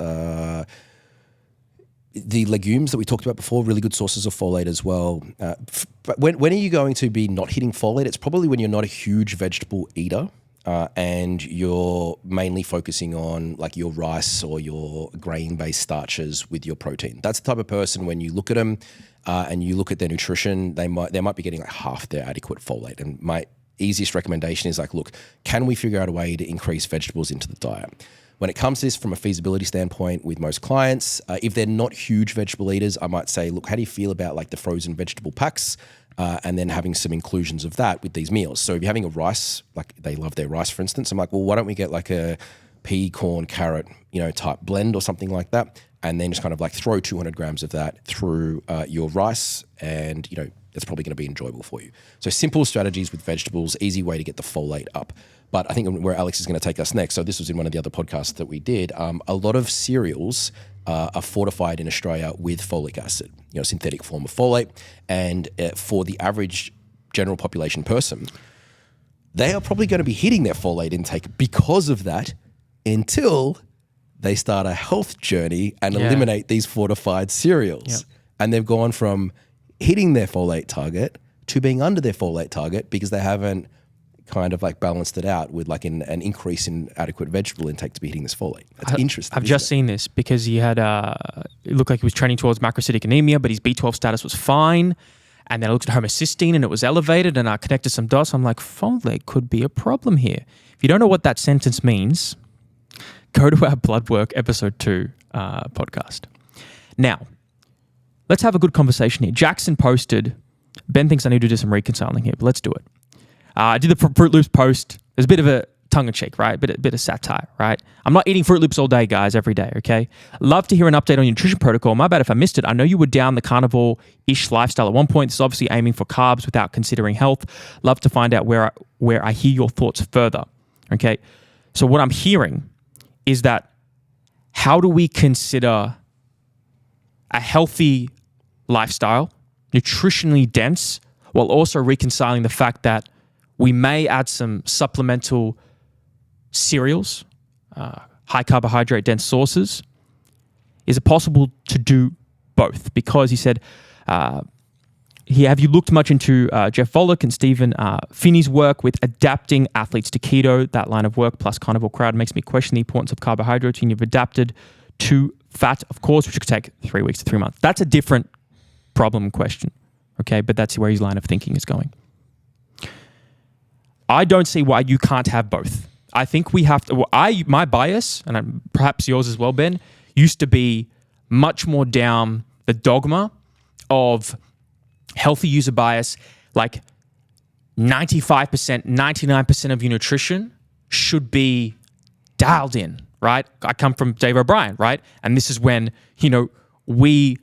the legumes that we talked about before, really good sources of folate as well. But when are you going to be not hitting folate? It's probably when you're not a huge vegetable eater and you're mainly focusing on like your rice or your grain-based starches with your protein. That's the type of person when you look at them and you look at their nutrition, they might be getting like half their adequate folate. And my easiest recommendation is look, can we figure out a way to increase vegetables into the diet? When it comes to this from a feasibility standpoint with most clients, if they're not huge vegetable eaters, I might say, look, how do you feel about like the frozen vegetable packs and then having some inclusions of that with these meals? So if you're having a rice, like they love their rice, for instance, I'm like, well, why don't we get like a pea, corn, carrot, type blend or something like that? And then just kind of like throw 200 grams of that through your rice and, that's probably going to be enjoyable for you. So simple strategies with vegetables, easy way to get the folate up. But I think where Alex is going to take us next, so this was in one of the other podcasts that we did, a lot of cereals are fortified in Australia with folic acid, synthetic form of folate. And for the average general population person, they are probably going to be hitting their folate intake because of that until they start a health journey and eliminate these fortified cereals. Yep. And they've gone from hitting their folate target to being under their folate target because they haven't kind of like balanced it out with like an increase in adequate vegetable intake to be hitting this folate. That's interesting. I've just seen this because he had, it looked like he was training towards macrocytic anemia, but his B12 status was fine. And then I looked at homocysteine and it was elevated and I connected some dots. I'm like, folate could be a problem here. If you don't know what that sentence means, go to our blood work episode 2 podcast. Now, let's have a good conversation here. Jackson posted, Ben thinks I need to do some reconciling here, but let's do it. I did the Fruit Loops post. There's a bit of a tongue in cheek, right? Bit of satire, right? I'm not eating Fruit Loops all day, guys, every day, okay? Love to hear an update on your nutrition protocol. My bad if I missed it. I know you were down the carnivore-ish lifestyle at one point. This is obviously aiming for carbs without considering health. Love to find out where I hear your thoughts further, okay? So what I'm hearing is that how do we consider a healthy lifestyle, nutritionally dense, while also reconciling the fact that we may add some supplemental cereals, high carbohydrate dense sources? Is it possible to do both? Because he said, have you looked much into Jeff Volek and Stephen Finney's work with adapting athletes to keto? That line of work plus carnivore crowd makes me question the importance of carbohydrates, and you've adapted to fat, of course, which could take 3 weeks to 3 months. That's a different problem and question, okay? But that's where his line of thinking is going. I don't see why you can't have both. I think we have to. My bias, and perhaps yours as well, Ben, used to be much more down the dogma of healthy user bias, like 95%, 99% of your nutrition should be dialed in, right? I come from Dave O'Brien, right? And this is when, we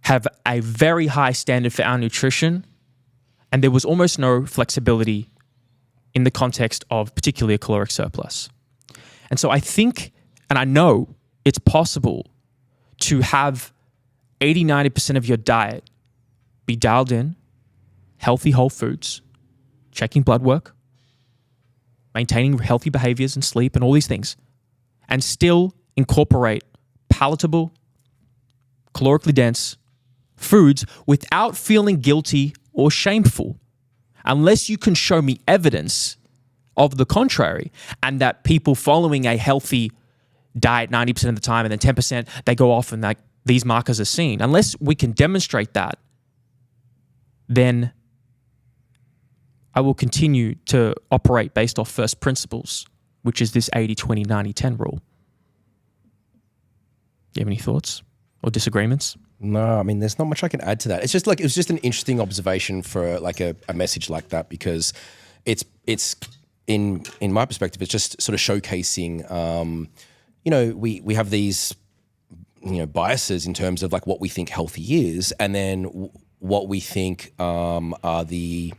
have a very high standard for our nutrition, and there was almost no flexibility in the context of particularly a caloric surplus. And so I think, and I know it's possible to have 80, 90% of your diet be dialed in, healthy whole foods, checking blood work, maintaining healthy behaviors and sleep and all these things, and still incorporate palatable, calorically dense foods without feeling guilty or shameful, unless you can show me evidence of the contrary, and that people following a healthy diet 90% of the time and then 10%, they go off and like these markers are seen. Unless we can demonstrate that, then I will continue to operate based off first principles, which is this 80-20-90-10 rule. Do you have any thoughts or disagreements? No, I mean, there's not much I can add to that. It's just like, it was just an interesting observation for like a message like that, because it's in my perspective, it's just sort of showcasing, we have these, biases in terms of like what we think healthy is, and then what we think are the,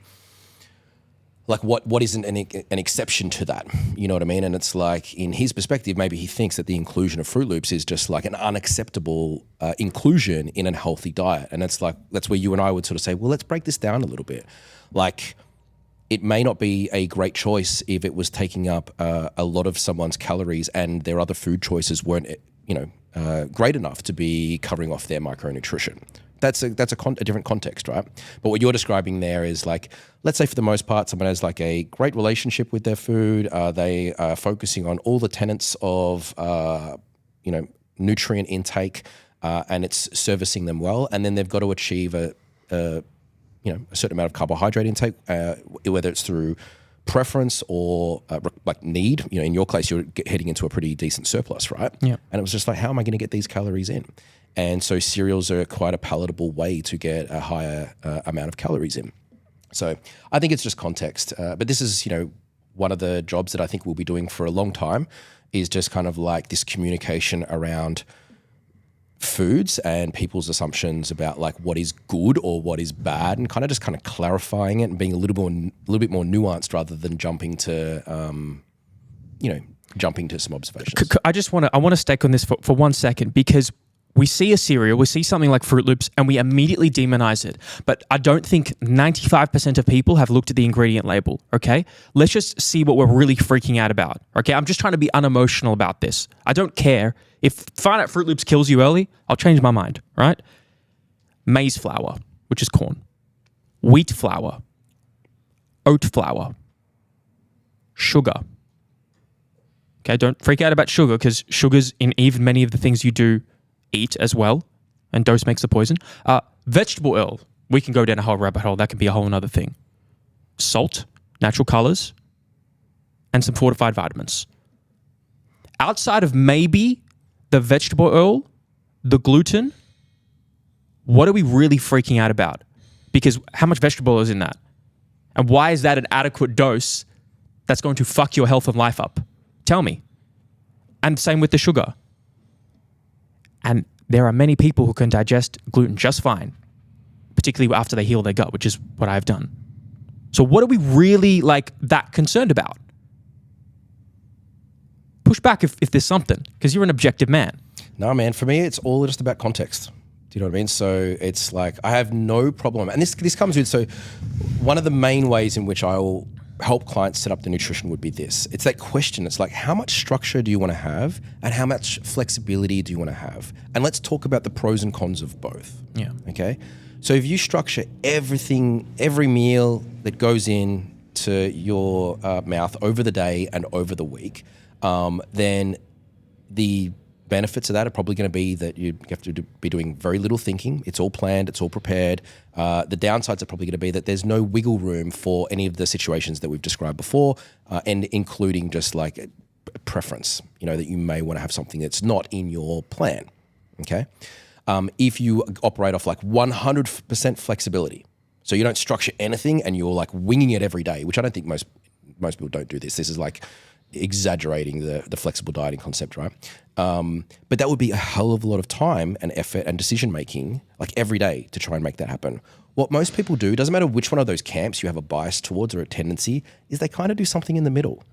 like what isn't an exception to that, you know what I mean? And it's like, in his perspective, maybe he thinks that the inclusion of Fruit Loops is just like an unacceptable inclusion in a healthy diet. And it's like, that's where you and I would sort of say, well, let's break this down a little bit. Like, it may not be a great choice if it was taking up a lot of someone's calories and their other food choices weren't, great enough to be covering off their micronutrition. That's a different context, right? But what you're describing there is like, let's say for the most part, someone has like a great relationship with their food. They are focusing on all the tenets of, nutrient intake, and it's servicing them well. And then they've got to achieve a certain amount of carbohydrate intake, whether it's through preference or like need. In your case, you're heading into a pretty decent surplus, right? Yeah. And it was just like, how am I going to get these calories in? And so cereals are quite a palatable way to get a higher amount of calories in. So I think it's just context. But this is, one of the jobs that I think we'll be doing for a long time, is just kind of like this communication around foods and people's assumptions about like what is good or what is bad, and kind of clarifying it and being a little bit more nuanced rather than jumping to some observations. I want to stake on this for 1 second, because we see a cereal, we see something like Fruit Loops, and we immediately demonize it. But I don't think 95% of people have looked at the ingredient label, okay? Let's just see what we're really freaking out about, okay? I'm just trying to be unemotional about this. I don't care. If find out Fruit Loops kills you early, I'll change my mind, right? Maize flour, which is corn. Wheat flour. Oat flour. Sugar. Okay, don't freak out about sugar, because sugar's in even many of the things you do eat as well, and dose makes the poison. Vegetable oil, we can go down a whole rabbit hole. That can be a whole other thing. Salt, natural colors, and some fortified vitamins. Outside of maybe the vegetable oil, the gluten, what are we really freaking out about? Because how much vegetable oil is in that? And why is that an adequate dose that's going to fuck your health and life up? Tell me. And same with the sugar. And there are many people who can digest gluten just fine, particularly after they heal their gut, which is what I've done. So what are we really like that concerned about? Push back if there's something, because you're an objective man. No, man, for me, it's all just about context. Do you know what I mean? So it's like, I have no problem. And this comes with, so one of the main ways in which I will help clients set up the nutrition would be this. It's that question. It's like, how much structure do you want to have and how much flexibility do you want to have? And let's talk about the pros and cons of both. Yeah. Okay. So if you structure everything, every meal that goes in to your mouth over the day and over the week, then the benefits of that are probably going to be that you have to be doing very little thinking. It's all planned. It's all prepared. The downsides are probably going to be that there's no wiggle room for any of the situations that we've described before, and including just like a preference, that you may want to have something that's not in your plan. Okay. If you operate off like 100% flexibility, so you don't structure anything and you're like winging it every day, which I don't think most people don't do this. This is like exaggerating the flexible dieting concept, right? But that would be a hell of a lot of time and effort and decision making, like every day, to try and make that happen. What most people do, doesn't matter which one of those camps you have a bias towards or a tendency, is they kind of do something in the middle.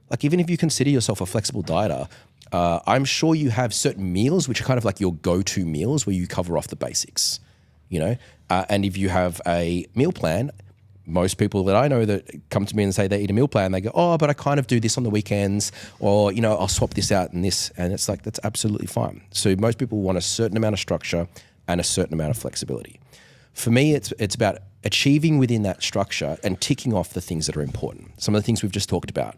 Like even if you consider yourself a flexible dieter, I'm sure you have certain meals which are kind of like your go-to meals where you cover off the basics, and if you have a meal plan, most people that I know that come to me and say they eat a meal plan, they go, oh, but I kind of do this on the weekends, or, I'll swap this out and this. And it's like, that's absolutely fine. So most people want a certain amount of structure and a certain amount of flexibility. For me, it's about achieving within that structure and ticking off the things that are important. Some of the things we've just talked about: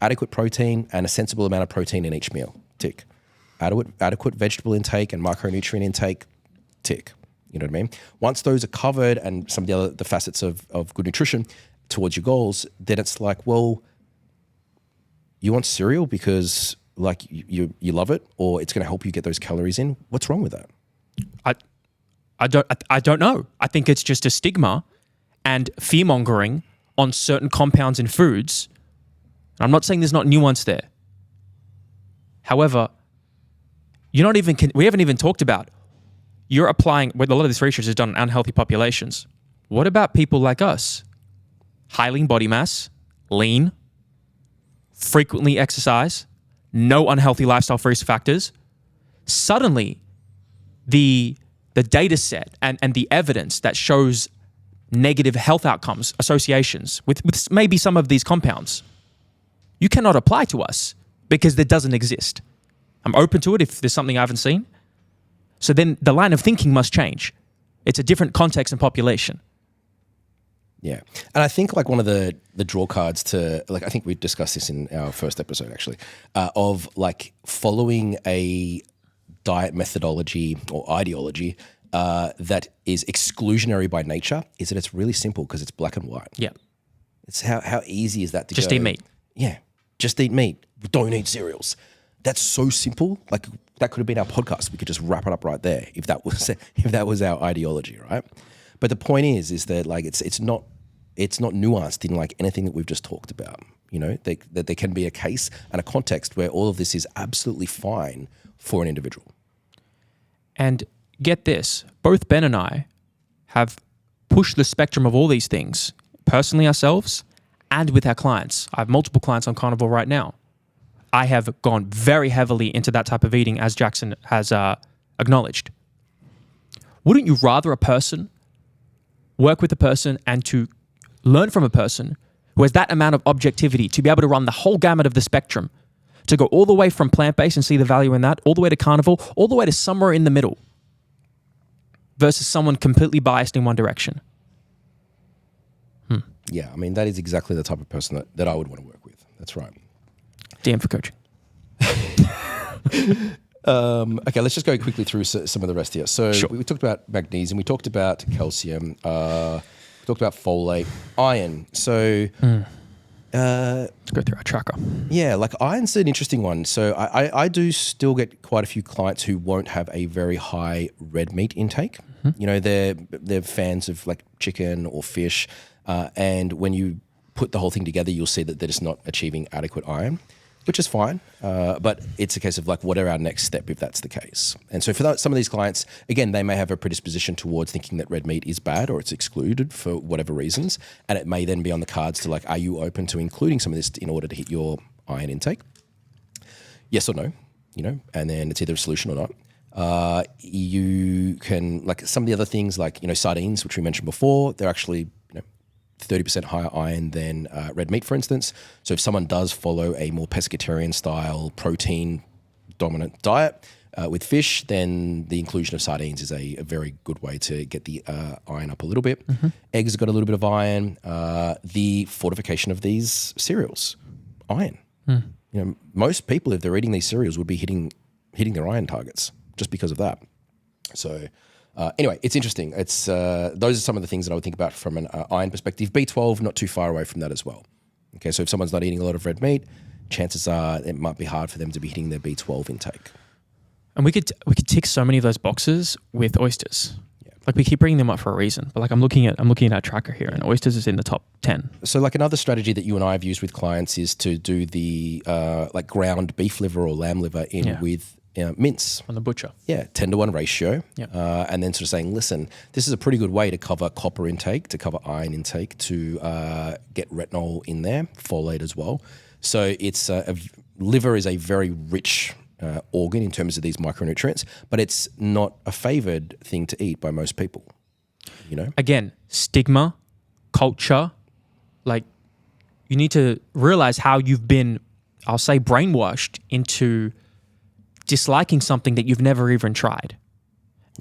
adequate protein and a sensible amount of protein in each meal, tick. Adequate vegetable intake and micronutrient intake, tick. You know what I mean? Once those are covered and some of the facets of good nutrition towards your goals, then it's like, well, you want cereal because like you love it, or it's going to help you get those calories in. What's wrong with that? I don't know. I think it's just a stigma and fear mongering on certain compounds in foods. I'm not saying there's not nuance there. However, we haven't even talked about, you're applying, a lot of this research is done on unhealthy populations. What about people like us? High lean body mass, lean, frequently exercise, no unhealthy lifestyle risk factors. Suddenly, the data set and the evidence that shows negative health outcomes, associations with maybe some of these compounds, you cannot apply to us because it doesn't exist. I'm open to it if there's something I haven't seen. So then the line of thinking must change. It's a different context and population. Yeah. And I think like one of the draw cards to, like, I think we discussed this in our first episode actually, of like following a diet methodology or ideology that is exclusionary by nature, is that it's really simple because it's black and white. Yeah. It's how easy is that to just go? Eat meat. Yeah. Just eat meat. Don't eat cereals. That's so simple. Like that could have been our podcast. We could just wrap it up right there if that was our ideology, right? But the point is that like it's not nuanced in like anything that we've just talked about. That there can be a case and a context where all of this is absolutely fine for an individual. And get this, both Ben and I have pushed the spectrum of all these things, personally ourselves and with our clients. I have multiple clients on carnivore right now. I have gone very heavily into that type of eating, as Jackson has acknowledged. Wouldn't you rather a person work with a person and to learn from a person who has that amount of objectivity to be able to run the whole gamut of the spectrum, to go all the way from plant-based and see the value in that, all the way to carnivore, all the way to somewhere in the middle, versus someone completely biased in one direction? Yeah, I mean, that is exactly the type of person that I would want to work with. That's right. DM for coaching. Okay, let's just go quickly through some of the rest here. So sure. we talked about magnesium, we talked about calcium, we talked about folate, iron. So let's go through our tracker. Yeah, like iron's an interesting one. So I do still get quite a few clients who won't have a very high red meat intake. Mm-hmm. They're fans of like chicken or fish, and when you put the whole thing together, you'll see that they're just not achieving adequate iron, which is fine. But it's a case of like, what are our next step if that's the case? And so for some of these clients, again, they may have a predisposition towards thinking that red meat is bad or it's excluded for whatever reasons. And it may then be on the cards to like, are you open to including some of this in order to hit your iron intake? Yes or no, and then it's either a solution or not. You can, like some of the other things like, sardines, which we mentioned before, they're actually, 30% higher iron than red meat, for instance. So if someone does follow a more pescatarian style protein dominant diet with fish, then the inclusion of sardines is a very good way to get the iron up a little bit. Eggs have got a little bit of iron. The fortification of these cereals, iron. Most people, if they're eating these cereals, would be hitting their iron targets just because of that. So anyway, it's interesting. It's those are some of the things that I would think about from an iron perspective. B12, not too far away from that as well. Okay, so if someone's not eating a lot of red meat, chances are it might be hard for them to be hitting their B12 intake. And we could tick so many of those boxes with oysters. Yeah. Like we keep bringing them up for a reason. But like I'm looking at our tracker here, and oysters is in the top 10. So like another strategy that you and I have used with clients is to do the like ground beef liver or lamb liver in with mince. On the butcher. Yeah, 10-to-1 ratio. Yeah. And then sort of saying, listen, this is a pretty good way to cover copper intake, to cover iron intake, to get retinol in there, folate as well. So it's liver is a very rich organ in terms of these micronutrients, but it's not a favored thing to eat by most people, Again, stigma, culture, like you need to realize how you've been, I'll say, brainwashed into disliking something that you've never even tried.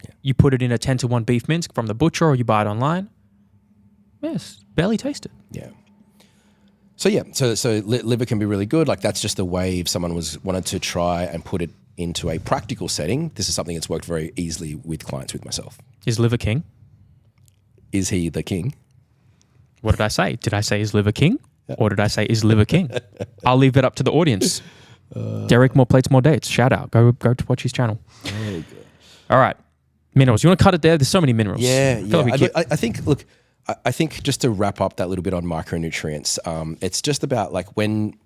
Yeah. You put it in a 10-to-1 beef mince from the butcher or you buy it online. Yes, barely tasted. Yeah. So liver can be really good. Like that's just a way if someone wanted to try and put it into a practical setting. This is something that's worked very easily with clients, with myself. Is liver king? Is he the king? What did I say? Did I say is liver king? Yeah. Or did I say is liver king? I'll leave it up to the audience. Derek, more plates, more dates. Shout out. Go to watch his channel. Oh, gosh. All right. Minerals. You want to cut it there? There's so many minerals. Yeah. I think just to wrap up that little bit on micronutrients, it's just about like when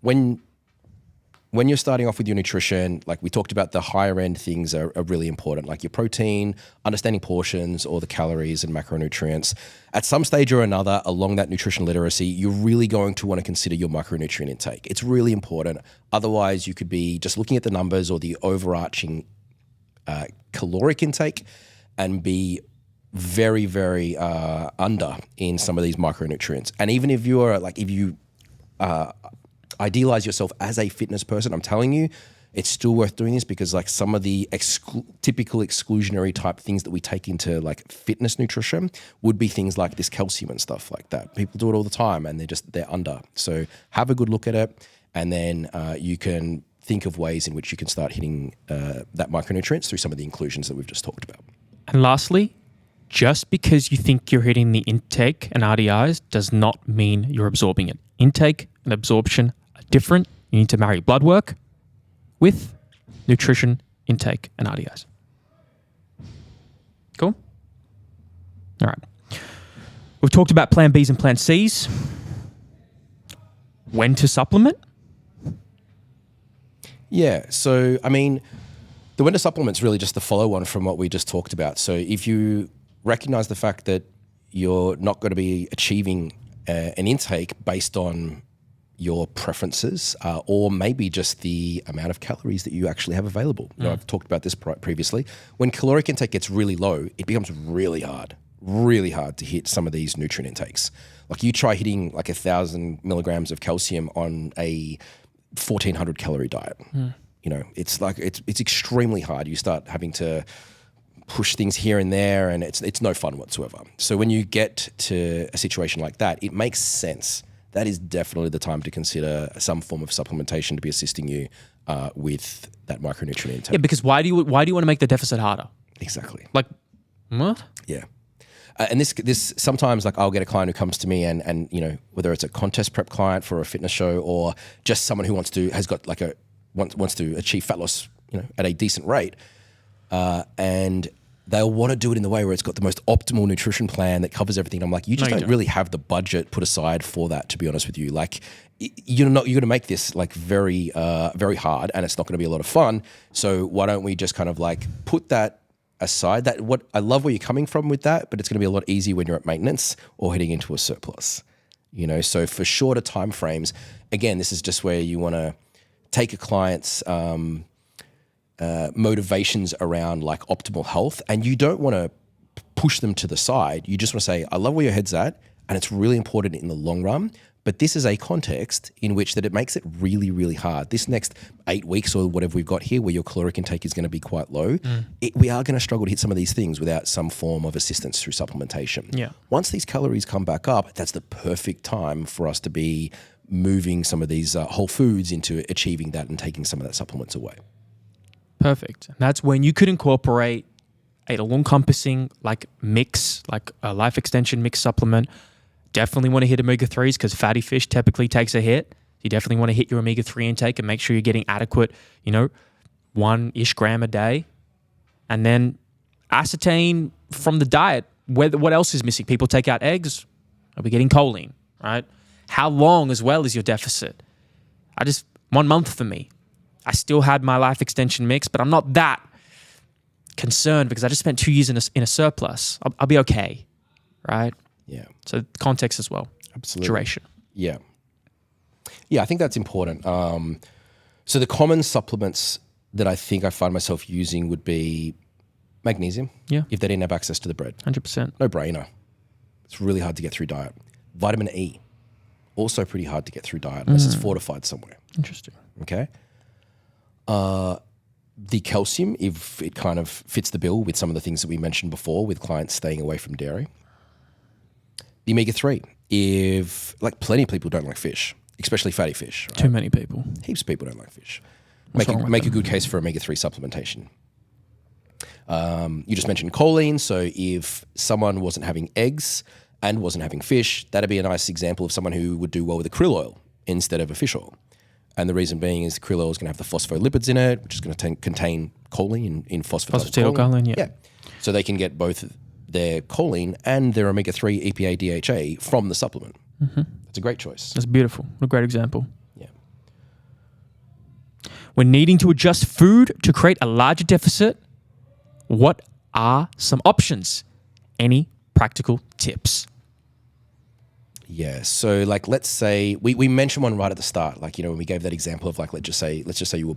you're starting off with your nutrition, like we talked about, the higher end things are really important, like your protein, understanding portions or the calories and macronutrients. At some stage or another along that nutrition literacy, you're really going to want to consider your micronutrient intake. It's really important. Otherwise, you could be just looking at the numbers or the overarching caloric intake and be very, very under in some of these micronutrients. And even if you are like, if you idealize yourself as a fitness person, I'm telling you, it's still worth doing this, because like some of the typical exclusionary type things that we take into like fitness nutrition would be things like this calcium and stuff like that. People do it all the time and they're under. So have a good look at it, and then you can think of ways in which you can start hitting that micronutrients through some of the inclusions that we've just talked about. And lastly, just because you think you're hitting the intake and RDIs does not mean you're absorbing it. Intake and absorption are different. You need to marry blood work with nutrition, intake, and RDIs. Cool? All right. We've talked about plan Bs and plan Cs. When to supplement? Yeah. So, I mean, the when to supplement is really just the follow on from what we just talked about. So if you recognize the fact that you're not going to be achieving an intake based on your preferences, or maybe just the amount of calories that you actually have available. You know, I've talked about this previously. When caloric intake gets really low, it becomes really hard to hit some of these nutrient intakes. Like you try hitting like 1,000 milligrams of calcium on a 1,400 calorie diet. You know, it's like it's extremely hard. You start having to push things here and there, and it's no fun whatsoever. So when you get to a situation like that, it makes sense. That is definitely the time to consider some form of supplementation to be assisting you with that micronutrient intake. Yeah, because why do you want to make the deficit harder? Exactly. Like, what? Yeah. And this sometimes, like, I'll get a client who comes to me and you know, whether it's a contest prep client for a fitness show or just someone who wants to achieve fat loss, you know, at a decent rate, and they'll want to do it in the way where it's got the most optimal nutrition plan that covers everything. I'm like, you just don't really have the budget put aside for that, to be honest with you. Like, you're going to make this like very, very hard, and it's not going to be a lot of fun. So why don't we just kind of like put that aside? That what I love where you're coming from with that, but it's going to be a lot easier when you're at maintenance or heading into a surplus. So for shorter time frames, again, this is just where you want to take a client's motivations around like optimal health, and you don't want to push them to the side. You just want to say, I love where your head's at, and it's really important in the long run, but this is a context in which that it makes it really, really hard. This next 8 weeks or whatever we've got here, where your caloric intake is going to be quite low, we are going to struggle to hit some of these things without some form of assistance through supplementation. Yeah. Once these calories come back up, that's the perfect time for us to be moving some of these whole foods into achieving that and taking some of that supplements away. Perfect. And that's when you could incorporate a all-encompassing like mix, like a life extension mix supplement. Definitely want to hit omega-3s because fatty fish typically takes a hit. You definitely want to hit your omega-3 intake and make sure you're getting adequate, 1-ish gram a day. And then ascertain from the diet what else is missing. People take out eggs. Are we getting choline, right? How long as well is your deficit? 1 month for me. I still had my life extension mix, but I'm not that concerned because I just spent 2 years in a surplus. I'll be okay, right? Yeah. So context as well. Absolutely. Duration. Yeah. Yeah, I think that's important. So the common supplements that I think I find myself using would be magnesium. Yeah. If they didn't have access to the bread. 100%. No brainer. It's really hard to get through diet. Vitamin E, also pretty hard to get through diet unless it's fortified somewhere. Interesting. Okay. The calcium, if it kind of fits the bill with some of the things that we mentioned before with clients staying away from dairy. The omega-3, if like plenty of people don't like fish, especially fatty fish. Right? Too many people. Heaps of people don't like fish. What's Make a good case for omega-3 supplementation. You just mentioned choline. So if someone wasn't having eggs and wasn't having fish, that'd be a nice example of someone who would do well with a krill oil instead of a fish oil. And the reason being is krill oil is going to have the phospholipids in it, which is going to contain choline in Phosphatidylcholine, yeah. So they can get both their choline and their omega-3 EPA DHA from the supplement. That's a great choice. That's beautiful. What a great example. Yeah. When needing to adjust food to create a larger deficit, what are some options? Any practical tips? Yeah. So like, let's say we mentioned one right at the start, like, when we gave that example of like, let's just say we're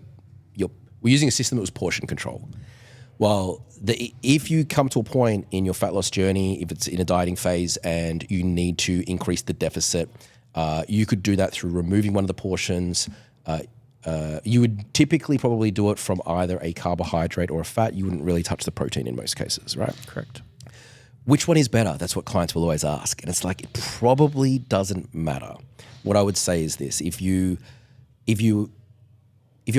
using a system that was portion control. Well, if you come to a point in your fat loss journey, if it's in a dieting phase and you need to increase the deficit, you could do that through removing one of the portions. You would typically probably do it from either a carbohydrate or a fat. You wouldn't really touch the protein in most cases, right? Correct. Which one is better? That's what clients will always ask. And it's like, it probably doesn't matter. What I would say is this: if your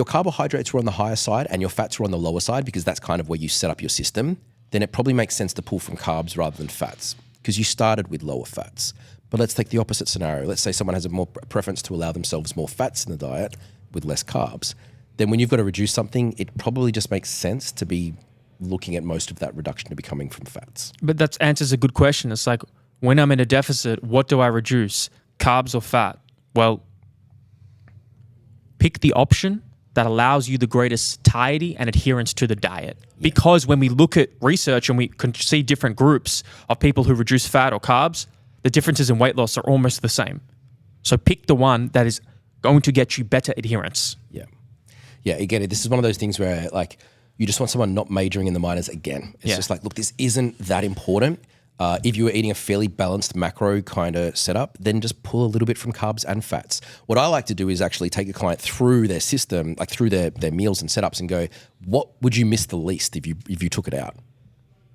carbohydrates were on the higher side and your fats were on the lower side, because that's kind of where you set up your system, then it probably makes sense to pull from carbs rather than fats because you started with lower fats. But let's take the opposite scenario. Let's say someone has a more preference to allow themselves more fats in the diet with less carbs. Then when you've got to reduce something, it probably just makes sense to be looking at most of that reduction to be coming from fats. But that answers a good question. It's like, when I'm in a deficit, what do I reduce? Carbs or fat? Well, pick the option that allows you the greatest satiety and adherence to the diet. Yeah. Because when we look at research and we can see different groups of people who reduce fat or carbs, the differences in weight loss are almost the same. So pick the one that is going to get you better adherence. Yeah. Yeah, again, this is one of those things where like you just want someone not majoring in the minors again. It's just like, look, this isn't that important. If you were eating a fairly balanced macro kind of setup, then just pull a little bit from carbs and fats. What I like to do is actually take a client through their system, like through their meals and setups, and go, what would you miss the least if you took it out?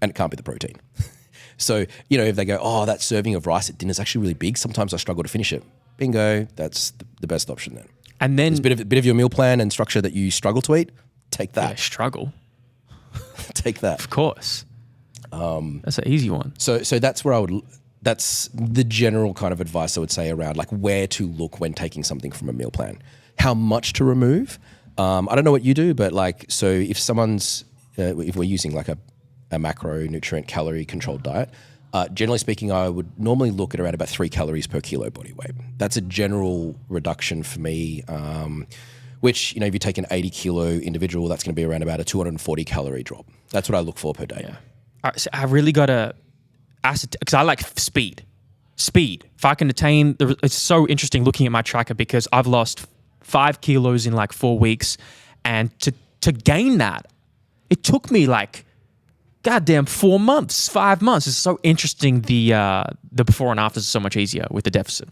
And it can't be the protein. So, if they go, oh, that serving of rice at dinner is actually really big, sometimes I struggle to finish it. Bingo, that's the best option then. And then there's a bit of your meal plan and structure that you struggle to eat, take that. Yeah, struggle. Take that. Of course. That's an easy one. So that's where that's the general kind of advice I would say around like where to look when taking something from a meal plan. How much to remove? I don't know what you do, but like, so if someone's, if we're using like a a macronutrient calorie controlled diet, generally speaking, I would normally look at around about 3 calories per kilo body weight. That's a general reduction for me, which, if you take an 80 kilo individual, that's going to be around about a 240 calorie drop. That's what I look for per day. Yeah. All right, so I really got to because I like speed. If I can attain, it's so interesting looking at my tracker because I've lost 5 kilos in like 4 weeks. And to gain that, it took me like goddamn 4 months, 5 months. It's so interesting. The before and after is so much easier with the deficit.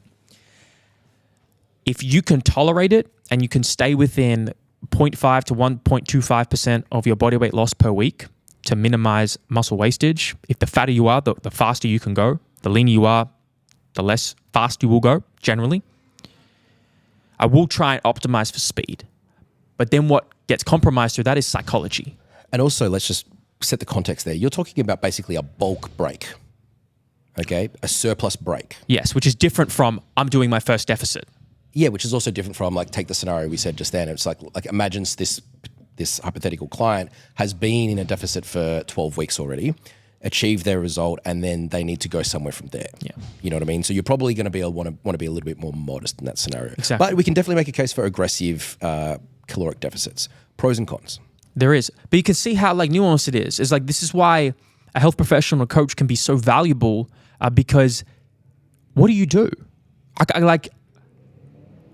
If you can tolerate it and you can stay within 0.5 to 1.25% of your body weight loss per week to minimize muscle wastage, if the fatter you are, the faster you can go. The leaner you are, the less fast you will go, generally. I will try and optimize for speed. But then what gets compromised through that is psychology. And also, let's just set the context there. You're talking about basically a bulk break, okay? A surplus break. Yes, which is different from I'm doing my first deficit. Yeah, which is also different from take the scenario we said just then. It's like imagine this hypothetical client has been in a deficit for 12 weeks already, achieved their result, and then they need to go somewhere from there. Yeah. You know what I mean? So you're probably going to want to be a little bit more modest in that scenario. Exactly. But we can definitely make a case for aggressive caloric deficits. Pros and cons. There is. But you can see how nuanced it is. It's this is why a health professional or coach can be so valuable because what do you do?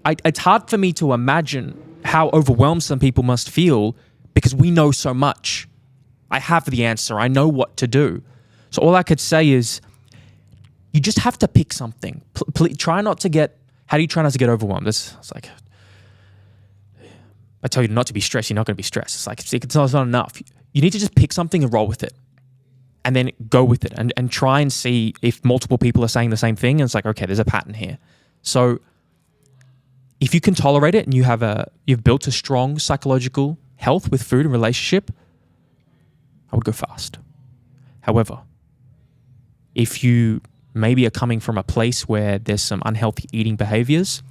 It's hard for me to imagine how overwhelmed some people must feel because we know so much. I have the answer. I know what to do. So all I could say is you just have to pick something. Try not to get, how do you try not to get overwhelmed? It's like, I tell you not to be stressed, you're not going to be stressed. It's not enough. You need to just pick something and roll with it and then go with it and try and see if multiple people are saying the same thing. And it's okay, there's a pattern here. So if you can tolerate it and you've built a strong psychological health with food and relationship, I would go fast. However, if you maybe are coming from a place where there's some unhealthy eating behaviors,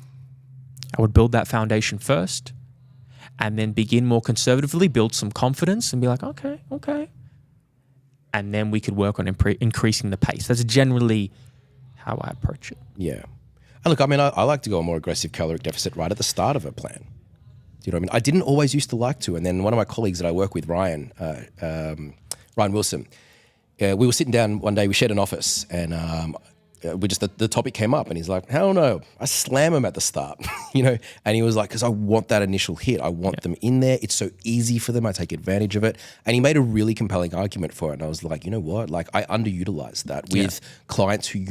I would build that foundation first and then begin more conservatively, build some confidence and be like, okay. And then we could work on increasing the pace. That's generally how I approach it. Yeah. And look, I like to go a more aggressive caloric deficit right at the start of a plan. Do you know what I mean? I didn't always used to like to. And then one of my colleagues that I work with, Ryan Wilson, we were sitting down one day, we shared an office and the topic came up and he's like, hell no, I slam him at the start, and he was like, because I want that initial hit. I want them in there. It's so easy for them. I take advantage of it. And he made a really compelling argument for it. And I was like, you know what? I underutilized that with clients who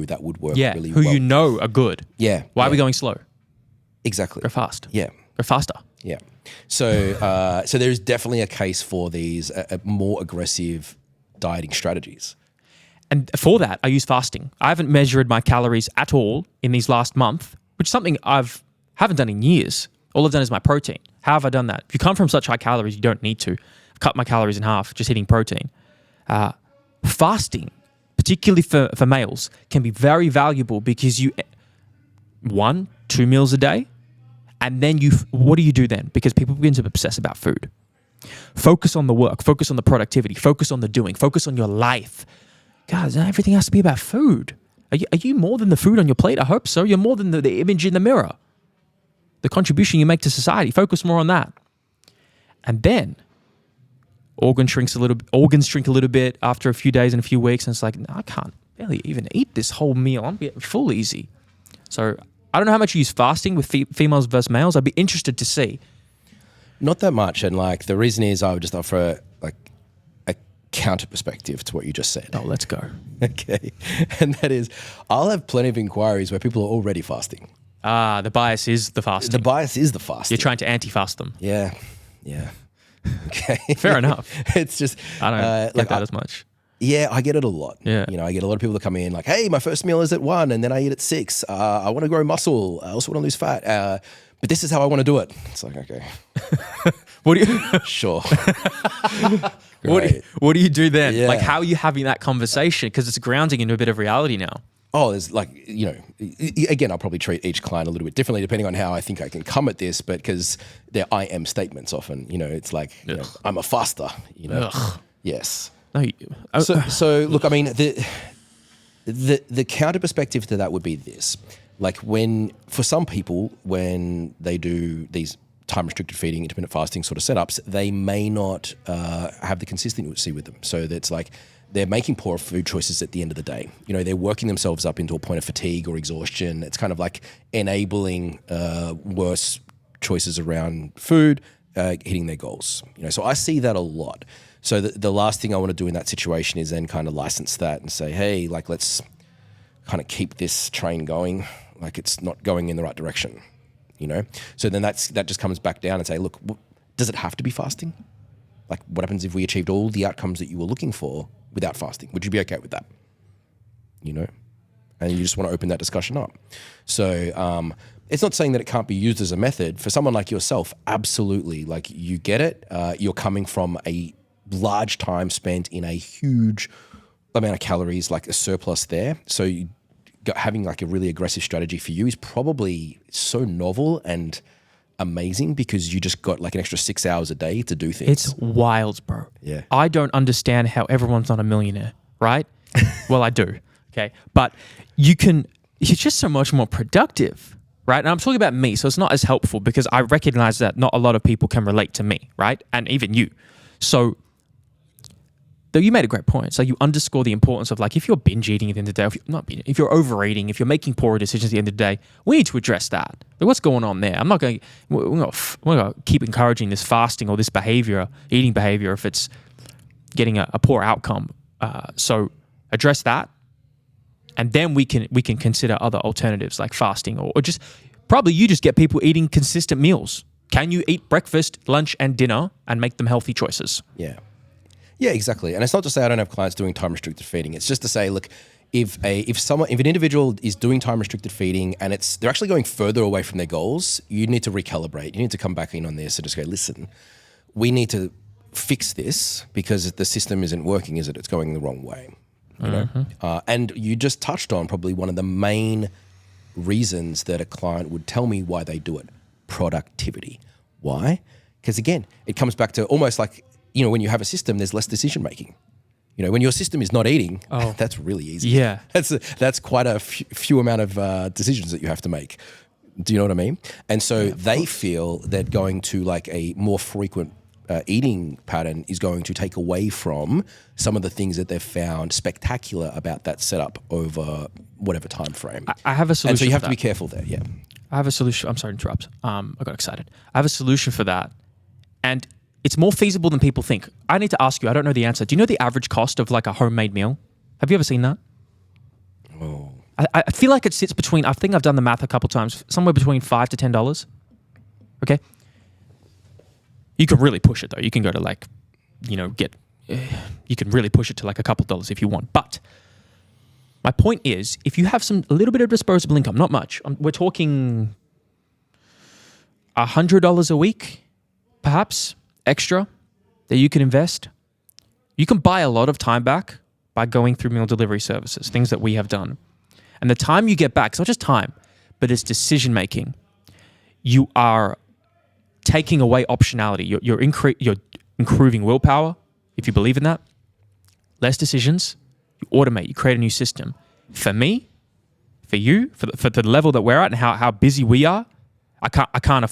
that would work really well. Who are good. Yeah. Why are we going slow? Exactly. Go fast. Yeah. Go faster. Yeah. So there's definitely a case for these more aggressive dieting strategies. And for that, I use fasting. I haven't measured my calories at all in these last month, which is something haven't done in years. All I've done is my protein. How have I done that? If you come from such high calories, you don't need to. I've cut my calories in half just hitting protein. Fasting, particularly for males, can be very valuable because 1-2 meals a day, and then what do you do then? Because people begin to obsess about food. Focus on the work, focus on the productivity, focus on the doing, focus on your life. God, everything has to be about food. Are you more than the food on your plate? I hope so. You're more than the image in the mirror. The contribution you make to society. Focus more on that. And then organs shrink a little bit after a few days and a few weeks. And it's like, no, I can't barely even eat this whole meal. I'm getting full easy. So I don't know how much you use fasting with females versus males. I'd be interested to see. Not that much. And the reason is I would just offer a counter perspective to what you just said. Oh, let's go. Okay. And that is, I'll have plenty of inquiries where people are already fasting. The bias is the fasting. The bias is the fasting. You're trying to anti-fast them. Yeah. Okay. Fair enough. It's just... I don't get that as much. Yeah, I get it a lot. Yeah. I get a lot of people that come in like, hey, my first meal is at 1 and then I eat at 6. I want to grow muscle. I also want to lose fat. But this is how I want to do it. It's like, okay. What do you... Sure. What do you do then? Yeah. How are you having that conversation? Because it's grounding into a bit of reality now. Oh, there's again, I'll probably treat each client a little bit differently depending on how I think I can come at this, but because they're I am statements often, it's like, I'm a faster, Ugh. Yes. No, So look, I mean, the counter perspective to that would be this. Like for some people, when they do these time restricted feeding, intermittent fasting sort of setups, they may not have the consistency with them. So that's like they're making poor food choices at the end of the day. You know, they're working themselves up into a point of fatigue or exhaustion. It's kind of like enabling worse choices around food, hitting their goals. You know, so I see that a lot. So the last thing I want to do in that situation is then kind of license that and say, hey, like let's kind of keep this train going. Like it's not going in the right direction, you know? So then that just comes back down and say, look, does it have to be fasting? Like what happens if we achieved all the outcomes that you were looking for without fasting? Would you be okay with that? You know? And you just want to open that discussion up. So it's not saying that it can't be used as a method. For someone like yourself, absolutely. Like you get it. You're coming from a large time spent in a huge amount of calories, like a surplus there. So having like a really aggressive strategy for you is probably so novel and amazing because you just got like an extra 6 hours a day to do things. It's wild, bro. Yeah. I don't understand how everyone's not a millionaire, right? Well, I do. Okay. But you're just so much more productive, right? And I'm talking about me. So it's not as helpful because I recognize that not a lot of people can relate to me, right? And even you. So though you made a great point. So you underscore the importance of like, if you're binge eating at the end of the day, if you're overeating, if you're making poor decisions at the end of the day, we need to address that. Like, what's going on there? We're going to keep encouraging this fasting or this behavior, eating behavior, if it's getting a poor outcome. So address that. And then we can consider other alternatives like fasting or just probably you just get people eating consistent meals. Can you eat breakfast, lunch, and dinner and make them healthy choices? Yeah. Yeah, exactly. And it's not to say I don't have clients doing time restricted feeding. It's just to say, look, if an individual is doing time restricted feeding and they're actually going further away from their goals, you need to recalibrate. You need to come back in on this and just go, listen, we need to fix this because the system isn't working, is it? It's going the wrong way. You know? And you just touched on probably one of the main reasons that a client would tell me why they do it: productivity. Why? Because again, it comes back to almost like, you know, when you have a system, there's less decision making. You know, when your system is not eating, that's really easy. Yeah. That's quite a few amount of decisions that you have to make. Do you know what I mean? And so they feel that going to like a more frequent eating pattern is going to take away from some of the things that they've found spectacular about that setup over whatever time frame. I have a solution. And so you have for to be careful there. Yeah. I have a solution. I'm sorry to interrupt. I got excited. I have a solution for that. And it's more feasible than people think. I need to ask you, I don't know the answer. Do you know the average cost of like a homemade meal? Have you ever seen that? Oh. I feel like it sits between, I think I've done the math a couple times, somewhere between $5 to $10. Okay. You can really push it though. You can go to like, you know, you can really push it to like a couple dollars if you want. But my point is, if you have a little bit of disposable income, not much, we're talking $100 a week, perhaps, extra that you can invest. You can buy a lot of time back by going through meal delivery services, things that we have done. And the time you get back, it's not just time, but it's decision making. You are taking away optionality. You're improving willpower, if you believe in that. Less decisions, you automate, you create a new system. For me, for you, for the level that we're at and how busy we are, I can't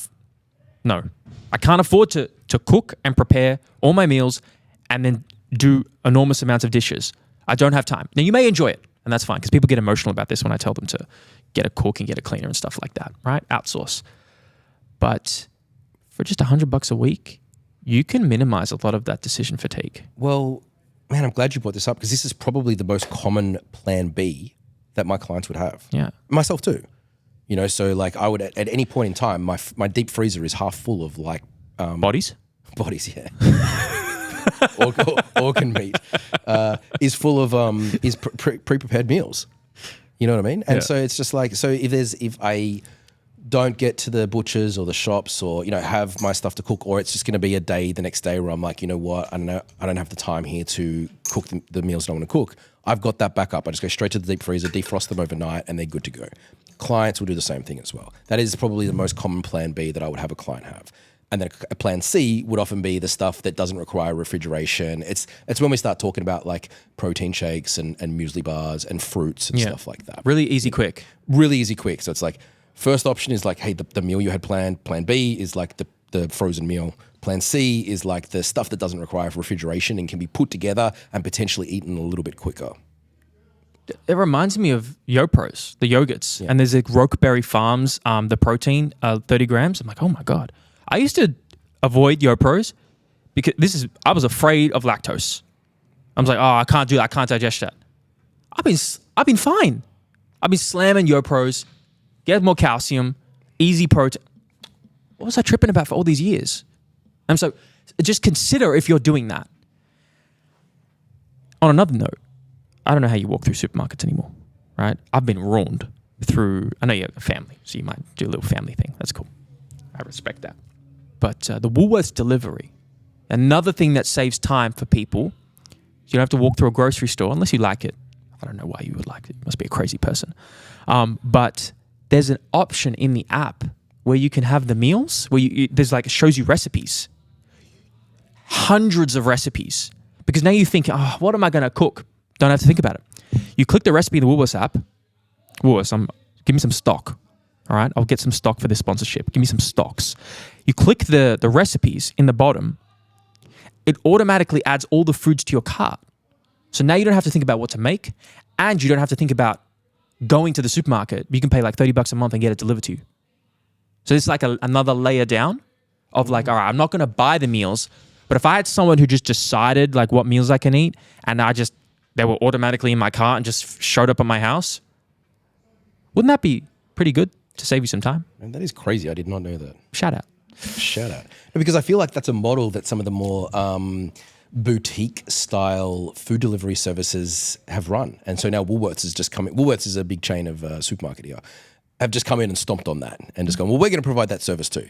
afford to cook and prepare all my meals and then do enormous amounts of dishes. I don't have time. Now, you may enjoy it, and that's fine, because people get emotional about this when I tell them to get a cook and get a cleaner and stuff like that, right? Outsource. But for just $100 a week, you can minimize a lot of that decision fatigue. Well, man, I'm glad you brought this up, because this is probably the most common plan B that my clients would have. Yeah. Myself too. You know, so like I would, at any point in time, my deep freezer is half full of like... Bodies, yeah. Organ meat is full of pre-prepared meals. You know what I mean? And so it's just like, so if I don't get to the butchers or the shops or, you know, have my stuff to cook, or it's just going to be a day the next day where I'm like, you know what, I don't have the time here to cook the meals that I want to cook. I've got that backup. I just go straight to the deep freezer, defrost them overnight, and they're good to go. Clients will do the same thing as well. That is probably the most common plan B that I would have a client have. And then a plan C would often be the stuff that doesn't require refrigeration. It's when we start talking about like protein shakes and muesli bars and fruits and stuff like that. Really easy, quick. Really easy, quick. So it's like, first option is like, hey, the meal you had planned. Plan B is like the frozen meal. Plan C is like the stuff that doesn't require refrigeration and can be put together and potentially eaten a little bit quicker. It reminds me of YoPros, the yogurts. And there's like Roqueberry Farms, the protein, 30 grams. I'm like, oh my God. I used to avoid YoPros because I was afraid of lactose. I was like, oh, I can't do that. I can't digest that. I've been fine. I've been slamming YoPros, get more calcium, easy protein. What was I tripping about for all these years? And so just consider if you're doing that. On another note, I don't know how you walk through supermarkets anymore, right? I've been ruined through, I know you have a family, so you might do a little family thing. That's cool. I respect that. But the Woolworths delivery, another thing that saves time for people, you don't have to walk through a grocery store unless you like it. I don't know why you would like it. You must be a crazy person. But there's an option in the app where you can have the meals, where there's like, it shows you recipes. Hundreds of recipes. Because now you think, oh, what am I going to cook? Don't have to think about it. You click the recipe in the Woolworths app. Woolworths, give me some stock. All right, I'll get some stock for this sponsorship. Give me some stocks. You click the recipes in the bottom. It automatically adds all the foods to your cart. So now you don't have to think about what to make, and you don't have to think about going to the supermarket. You can pay like $30 a month and get it delivered to you. So it's like another layer down of like, all right, I'm not going to buy the meals, but if I had someone who just decided like what meals I can eat, and they were automatically in my cart and just showed up at my house, wouldn't that be pretty good to save you some time? And that is crazy. I did not know that. Shout out. Because I feel like that's a model that some of the more boutique style food delivery services have run. And so now Woolworths is just coming. Woolworths is a big chain of supermarket here. Have just come in and stomped on that and just gone, well, we're going to provide that service too.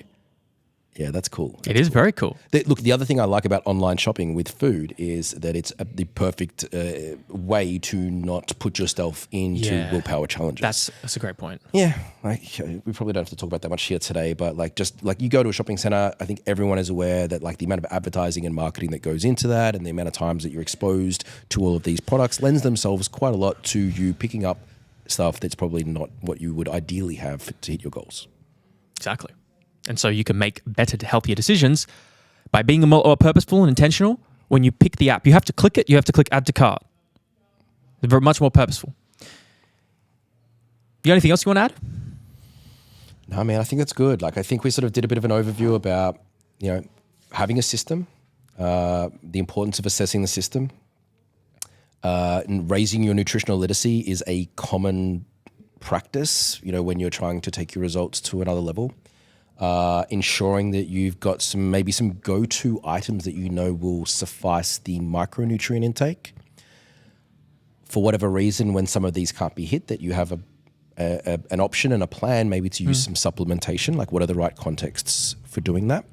Yeah, that's cool. It is very cool. Look, the other thing I like about online shopping with food is that it's the perfect way to not put yourself into willpower challenges. That's a great point. Yeah, like we probably don't have to talk about that much here today, but like just like you go to a shopping center, I think everyone is aware that like the amount of advertising and marketing that goes into that and the amount of times that you're exposed to all of these products lends themselves quite a lot to you picking up stuff that's probably not what you would ideally have to hit your goals. Exactly. And so you can make better, healthier decisions by being more purposeful and intentional. When you pick the app, you have to click it. You have to click add to cart. They're much more purposeful. You got anything else you want to add? No, man, I think that's good. Like, I think we sort of did a bit of an overview about, having a system, the importance of assessing the system, and raising your nutritional literacy is a common practice, when you're trying to take your results to another level. Ensuring that you've got some go-to items that will suffice the micronutrient intake. For whatever reason, when some of these can't be hit, that you have an option and a plan maybe to use some supplementation, like what are the right contexts for doing that.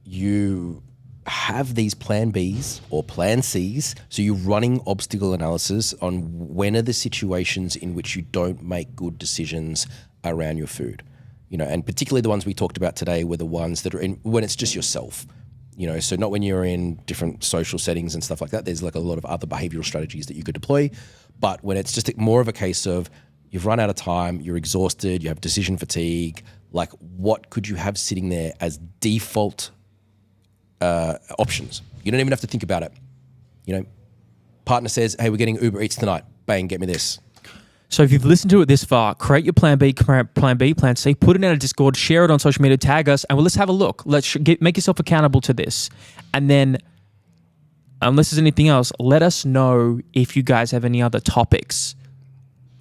You have these plan Bs or plan Cs, so you're running obstacle analysis on when are the situations in which you don't make good decisions around your food. And particularly the ones we talked about today were the ones that are when it's just yourself, so not when you're in different social settings and stuff like that. There's like a lot of other behavioral strategies that you could deploy. But when it's just more of a case of you've run out of time, you're exhausted, you have decision fatigue, like what could you have sitting there as default options? You don't even have to think about it. Partner says, hey, we're getting Uber Eats tonight. Bang, get me this. So if you've listened to it this far, create your plan B, plan C, put it in a Discord, share it on social media, tag us, and let's have a look. Let's make yourself accountable to this. And then, unless there's anything else, let us know if you guys have any other topics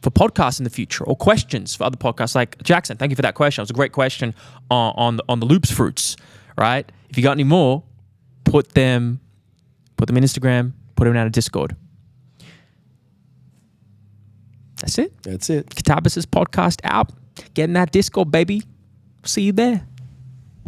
for podcasts in the future or questions for other podcasts. Like Jackson, thank you for that question. It was a great question on the loops fruits, right? If you got any more, put them in Instagram, put them in a Discord. That's it. That's it. KATABASIS podcast out. Get in that Discord, baby. See you there.